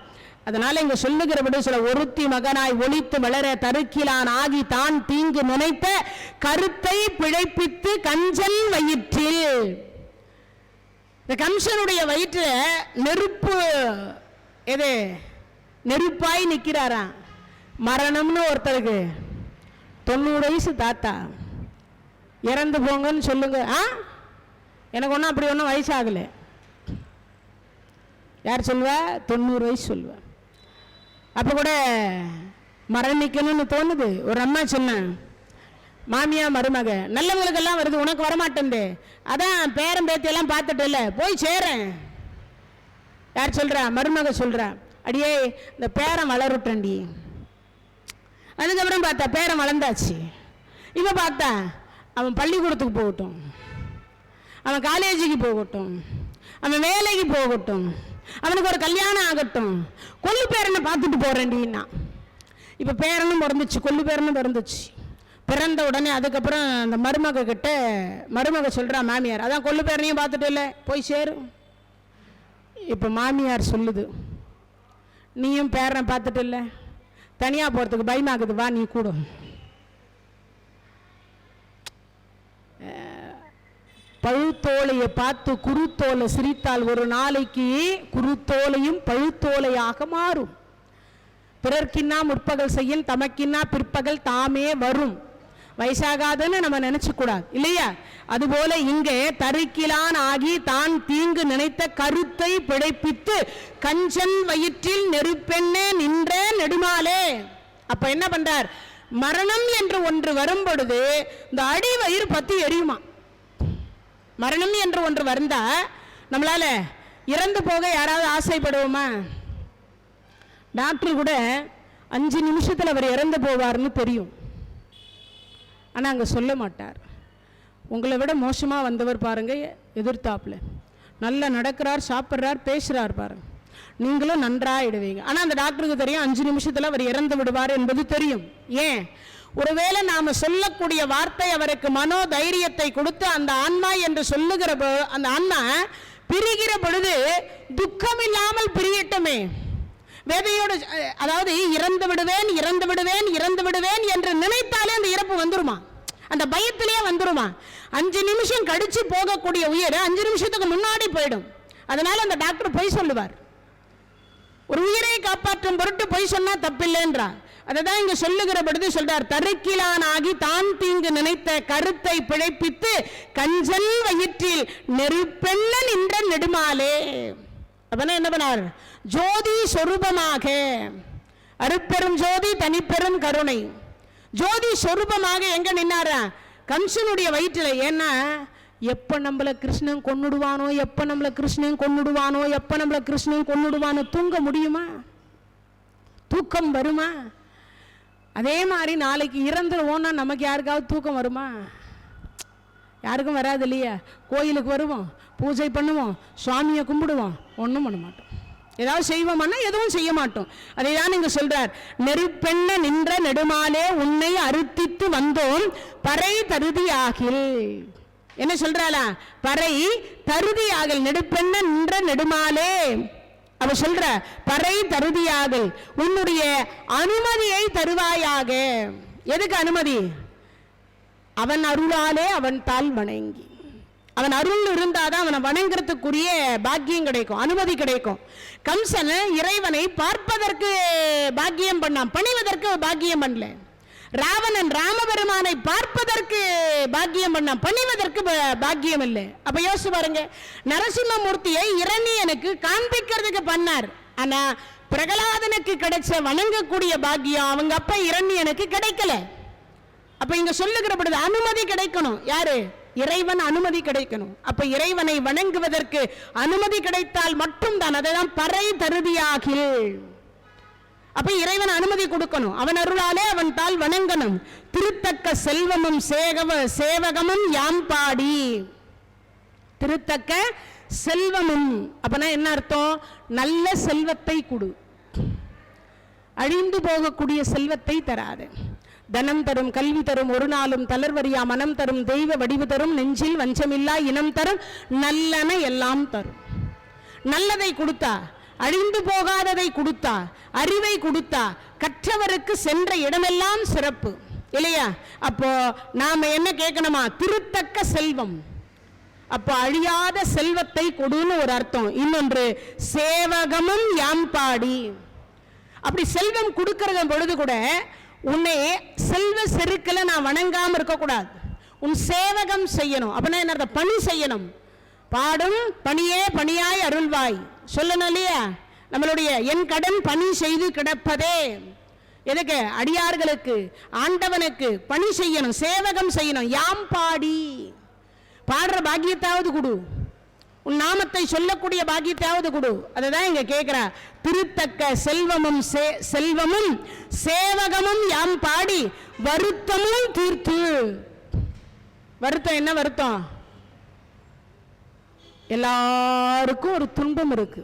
அதனால இங்க சொல்லுகிறபடி சில ஒருத்தி மகனாய் ஒளித்து வளர தருக்கிலான் ஆகி தான் தீங்கு நினைத்த கருத்தை பிழைப்பித்து கஞ்சல் வயிற்றில். இந்த கம்சனுடைய வயிற்று நெருப்பு, எது நெருப்பாய் நிற்கிறாரா. மரணம்னு ஒருத்தருக்கு 90 வயசு தாத்தா, இறந்து போங்கன்னு சொல்லுங்க. எனக்கு ஒன்றும் அப்படி ஒன்றும் வயசாகலை. யார் சொல்வா? 90 வயசு சொல்லுவா. அப்போ கூட மரணிக்கணும்னு தோணுது. ஒரு அம்மா சொன்னேன், மாமியா மருமக நல்லவங்களுக்கெல்லாம் வருது, உனக்கு வரமாட்டேன். அதான் பேரம் பேத்தியெல்லாம் பார்த்துட்டு போய் சேரேன். யார் சொல்கிறா? மருமக சொல்கிறா, அடியே இந்த பேரம் வளரட்டண்டி. அதுக்கப்புறம் பார்த்தா பேரம் வளர்ந்தாச்சு. இப்போ பார்த்தா அவன் பள்ளிக்கூடத்துக்கு போகட்டும், அவன் காலேஜுக்கு போகட்டும், அவன் வேலைக்கு போகட்டும், அவனுக்கு ஒரு கல்யாணம் ஆகட்டும், கொல்லு பேரனை பார்த்துட்டு போகிறேன்டின்னா. இப்போ பேரனும் பிறந்துச்சு, கொல்லு பேரனும் பிறந்துச்சு. பிறந்த உடனே அதுக்கப்புறம் அந்த மருமக கிட்ட மருமக சொல்கிறா மாமியார், அதான் கொல்லு பேரனையும் பார்த்துட்டு இல்லை, போய் சேரு. இப்போ மாமியார் சொல்லுது, நீயும் பேரனை பார்த்துட்டு இல்லை, தனியாக போகிறதுக்கு பயமாகுது, வா நீ கூட. பழுத்தோலையை பார்த்து குருத்தோலை சிரித்தால் ஒரு நாளைக்கு குருத்தோலையும் பழுத்தோலையாக மாறும். பிறர்க்கின்னா முற்பகல் செய்யும், தமக்கின்னா பிற்பகல் தாமே வரும். வயசாகாதுன்னு நம்ம நினைச்சக்கூடாது இல்லையா? அதுபோல இங்கே தரிக்கிலான் ஆகி தான் தீங்கு நினைத்த கருத்தை பிழைப்பித்து கஞ்சன் வயிற்றில் நெருப்பெண்ணே நின்ற நெடுமாலே. அப்ப என்ன பண்றார்? மரணம் என்று ஒன்று வரும் பொழுது இந்த அடி வயிறு பத்தி எரியுமா. மரணம் என்று ஒன்று வந்தா நம்மளால இறந்து போக யாராவது ஆசைப்படுவோமா? டாக்டர் கூட 5 நிமிஷத்தில் அவர் இறந்து போவார்னு தெரியும், ஆனால் அங்கே சொல்ல மாட்டார். உங்களை விட மோசமாக வந்தவர் பாருங்க, எதிர்த்தாப்புல நல்லா நடக்கிறார், சாப்பிட்றார், பேசுகிறார் பாருங்க, நீங்களும் நன்றாயிடுவீங்க. ஆனால் அந்த டாக்டருக்கு தெரியும் 5 நிமிஷத்தில் அவர் இறந்து விடுவார் என்பது தெரியும். ஏன்? ஒருவேளை நாம சொல்லக்கூடிய வார்த்தை அவருக்கு மனோ தைரியத்தை கொடுத்து அந்த ஆன்மா என்று சொல்லுகிற அந்த ஆன்மா பிரிகிற பொழுது துக்கம் இல்லாமல் பிரியட்டுமே. வேதையோடு, அதாவது இறந்து விடுவேன் இறந்து விடுவேன் இறந்து விடுவேன் என்று நினைத்தாலே அந்த இறப்பு வந்துருமா, அந்த பயத்திலேயே வந்துருமா. 5 நிமிஷம் கழிச்சு போகக்கூடிய உயிர் 5 நிமிஷத்துக்கு முன்னாடி போயிடும். அதனால அந்த டாக்டர் பொய் சொல்லுவார். ஒரு உயிரை காப்பாற்றும் பொருட்டு பொய் சொன்னா தப்பில்லைன்றார். அதான் இங்க சொல்லுகிற பொழுது சொல்றார், தருக்கிலான் ஆகி தான் தீங்கு நினைத்த கருத்தை பிழைப்பித்து கஞ்சல் வயிற்றில் நெருப்பெண்ண நின்ற நெடுமாலே. அப்பனா என்ன பண்ணார்? ஜோதி சொரூபமாக, அருப்பெரும் ஜோதி தனிப்பெரும் கருணை, ஜோதி சொரூபமாக எங்க நின்னாரா? கம்சனுடைய வயிற்றில். ஏன்னா எப்ப நம்மள கிருஷ்ணன் கொன்னுடுவானோ, எப்ப நம்மள கிருஷ்ணன் கொன்னுடுவானோ, எப்ப நம்மள கிருஷ்ணன் கொன்னுடுவானோ, தூங்க முடியுமா? தூக்கம் வருமா? அதே மாதிரி நாளைக்கு இறந்துருவோம்னா நமக்கு யாருக்காவது தூக்கம் வருமா? யாருக்கும் வராது இல்லையா? கோயிலுக்கு வருவோம், பூஜை பண்ணுவோம், சுவாமியை கும்பிடுவோம், ஒன்றும் பண்ண மாட்டோம். ஏதாவது செய்வோம்னா எதுவும் செய்ய மாட்டோம். அதை தான் இங்க சொல்றார், நெருப்பெண்ண நின்ற நெடுமாலே உன்னை அறுத்தித்து வந்தோம் பறை தருதியாகில். என்ன சொல்றாளா? பறை தருதியாகல், நெடுப்பெண்ண நின்ற நெடுமாலே. அவ சொல்ற பறை தருதியாகல், உன்னுடைய அனுமதியை தருவாயாக. எதுக்கு அனுமதி? அவன் அருளாலே அவன் தாள் வணங்கி, அவன் அருள் இருந்தாதான் அவனை வணங்குறதுக்குரிய பாக்கியம் கிடைக்கும், அனுமதி கிடைக்கும். கம்சன் இறைவனை பார்ப்பதற்கு பாக்கியம் பண்ணான், பணிவதற்கு பாக்கியம் பண்ணல. ராவணன் ராமபெருமானை பார்ப்பதற்கு பாக்கியம் பண்ணான், பணிவதற்கு பாக்கியம் இல்லை. அப்ப யோசிச்சு பாருங்க, நரசிம்மமூர்த்தியை இரணியனுக்கு காண்பிக்கிறதுக்கு பண்ணார், ஆனா பிரகலாதனுக்கு கிடைச்ச வணங்கக்கூடிய பாக்கியம் அவங்க அப்ப இரணியனுக்கு கிடைக்கல. அப்ப இங்க சொல்லுகிற பொழுது அனுமதி கிடைக்கணும். யாரு? இறைவன் அனுமதி கிடைக்கணும். அப்ப இறைவனை வணங்குவதற்கு அனுமதி கிடைத்தால் மட்டும்தான், அதைதான் பறை தருதியாகில். அப்ப இறைவன் அனுமதி கொடுக்கணும், அவன் அருளாலே அவன் தாள் வணங்கணும். திருத்தக்க செல்வமும் சேவகமும் யாம் பாடி. திருத்தக்க செல்வமும் அப்பனா என்ன அர்த்தம்? நல்ல செல்வத்தை கொடு, அழிந்து போகக்கூடிய செல்வத்தை தராது. தனம் தரும், கல்வி தரும், ஒரு நாளும் தளர்வறியா மனம் தரும், தெய்வ வடிவு தரும், நெஞ்சில் வஞ்சமில்லா இனம் தரும், நல்லன எல்லாம் தரும். நல்லதை கொடுத்தா, அழிந்து போகாததை கொடுத்தா, அறிவை கொடுத்தா, கற்றவருக்கு சென்ற இடமெல்லாம் சிறப்பு இல்லையா? அப்போ நாம என்ன கேட்கணுமா? திருத்தக்க செல்வம். அப்போ அழியாத செல்வத்தை கொடுன்னு ஒரு அர்த்தம். இன்னொன்று சேவகமும் யாம்பாடி. அப்படி செல்வம் கொடுக்கற பொழுது கூட உன்னை செல்வ செருக்கல நான் வணங்காம இருக்கக்கூடாது, உன் சேவகம் செய்யணும். அப்படின்னா என்ன? பணி செய்யணும். பாடும் பணியே பணியாய் அருள்வாய், சொல்லணும் இல்லையா? நம்மளுடைய என் கடன் பணி செய்து கிடப்பதே எதுக்கு? அடியார்களுக்கு, ஆண்டவனுக்கு பணி செய்யணும், சேவகம் செய்யணும். யாம் பாடி பாடுற பாக்கியத்தாவது கொடு, உன் நாமத்தை சொல்லக்கூடிய பாக்கியத்தாவது கொடு. அதுதான் இங்க கேட்கிறா. திருத்தக்க செல்வமும் செல்வமும் சேவகமும் யாம் பாடி வருத்தமும் தீர்த்து. வருத்தம் என்ன வருத்தம்? எல்லாருக்கும் ஒரு துன்பம் இருக்கு.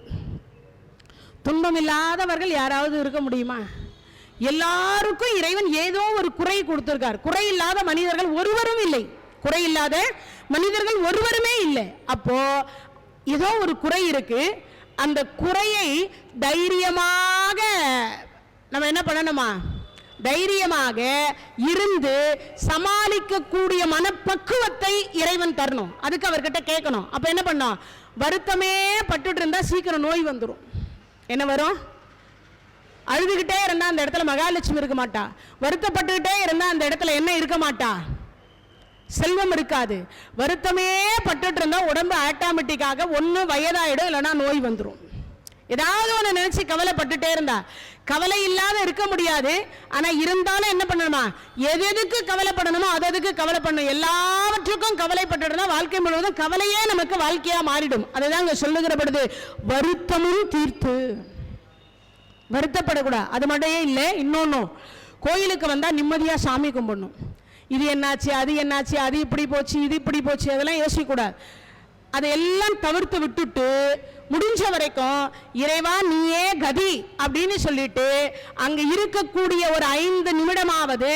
துன்பம் இல்லாதவர்கள் யாராவது இருக்க முடியுமா? எல்லாருக்கும் இறைவன் ஏதோ ஒரு குறை கொடுத்திருக்கார். குறை இல்லாத மனிதர்கள் ஒருவரும் இல்லை. குறை இல்லாத மனிதர்கள் ஒருவருமே இல்லை. அப்போ ஏதோ ஒரு குறை இருக்கு. அந்த குறையை தைரியமாக நம்ம என்ன பண்ணணுமா? தைரியமாக இருந்து சமாளிக்கக்கூடிய மனப்பக்குவத்தை இறைவன் தரணும். அதுக்கு அவர்கிட்ட கேட்கணும். அப்ப என்ன பண்ணோம்? வருத்தமே பட்டுட்டு இருந்தா சீக்கிரம் நோய் வந்துடும். என்ன வரும்? அழுதுகிட்டே இருந்தா அந்த இடத்துல மகாலட்சுமி இருக்க மாட்டா. வருத்தப்பட்டுக்கிட்டே இருந்தா அந்த இடத்துல என்ன இருக்க மாட்டா? செல்வம் இருக்காது. வருத்தமே பட்டுட்டு இருந்தா உடம்பு ஆட்டோமேட்டிக்காக ஒன்று வயதாயிடும், இல்லைன்னா நோய் வந்துடும். ஏதாவது ஒன்று நினைச்சு கவலைப்பட்டுட்டே இருந்தா கவலை இல்லாத இருக்க முடியாது. ஆனா இருந்தாலும் என்ன பண்ணணுமா? எதுக்கு கவலைப்படணுமோ அதுக்கு கவலை பண்ணணும். எல்லாவற்றுக்கும் கவலைப்பட்டு வாழ்க்கை முழுவதும் கவலையே நமக்கு வாழ்க்கையா மாறிடும். அதுதான் இங்க சொல்லுகிறப்படுது, வருத்தமும் தீர்த்து. வருத்தப்படக்கூடாது. அது மட்டும் இல்லை, இன்னொன்னும் கோயிலுக்கு வந்தா நிம்மதியா சாமி கும்பிடணும். இது என்னாச்சு, அது என்னாச்சு, அது இப்படி போச்சு, இது இப்படி போச்சு, அதெல்லாம் யோசிக்கக்கூடாது. அதையெல்லாம் தவிர்த்து விட்டுட்டு முடிஞ்ச வரைக்கும் இறைவா நீயே கதி அப்படின்னு சொல்லிட்டு அங்க இருக்கக்கூடிய ஒரு 5 நிமிடமாவது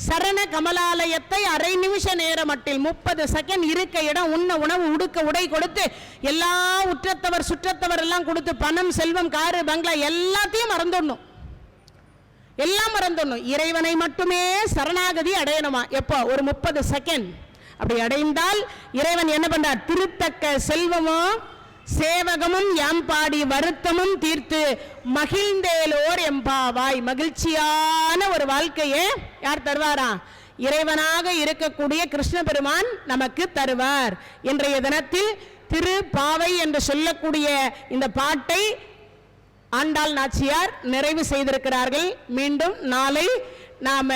சரண கமலாலயத்தை அரை நிமிஷ நேரம் மட்டில் 30 செகண்ட் இருக்க இடம், உண்ண உணவு, உடுக்க உடை கொடுத்து எல்லா உற்றத்தவர் சுற்றத்தவர் எல்லாம் கொடுத்து பணம் செல்வம் காரு பங்களா எல்லாத்தையும் மறந்துடணும். எல்லாம் மறந்துடணும். இறைவனை மட்டுமே சரணாகதி அடையணுமா? எப்போ? ஒரு 30 செகண்ட். அப்படி அடைந்தால் இறைவன் என்ன பண்றார்? திருத்தக்க செல்வமும் சேவகமும் யாம் பாடி வருத்தமும் தீர்த்து மகிழ்ந்தேலோர் எம்பாவாய். மகிழ்ச்சியான ஒரு வாழ்க்கையை யார் தருவாரா? இறைவனாக இருக்கக்கூடிய கிருஷ்ண பெருமான் நமக்கு தருவார். இன்றைய தினத்தில் திருப்பாவை என்று சொல்லக்கூடிய இந்த பாட்டை ஆண்டாள் நாச்சியார் நிறைவு செய்திருக்கிறார்கள். மீண்டும் நாளை நாம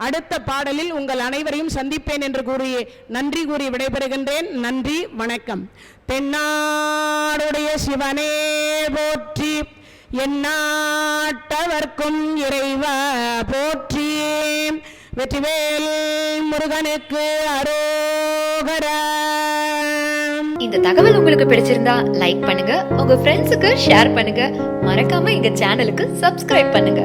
அடுத்த பாடலில் உங்கள் அனைவரையும் சந்திப்பேன் என்று கூறி நன்றி கூறி விடைபெறுகின்றேன். நன்றி, வணக்கம். தென்னாடுடைய சிவனே போற்றி, எந்நாட்டவர்க்கும் இறைவா போற்றி, வெற்றிவேல் முருகனுக்கு அரோகரா. இந்த தகவல் உங்களுக்கு பிடிச்சிருந்தா லைக் பண்ணுங்க, உங்க ஃப்ரெண்ட்ஸுக்கு ஷேர் பண்ணுங்க, மறக்காம எங்க சேனலுக்கு சப்ஸ்கிரைப் பண்ணுங்க.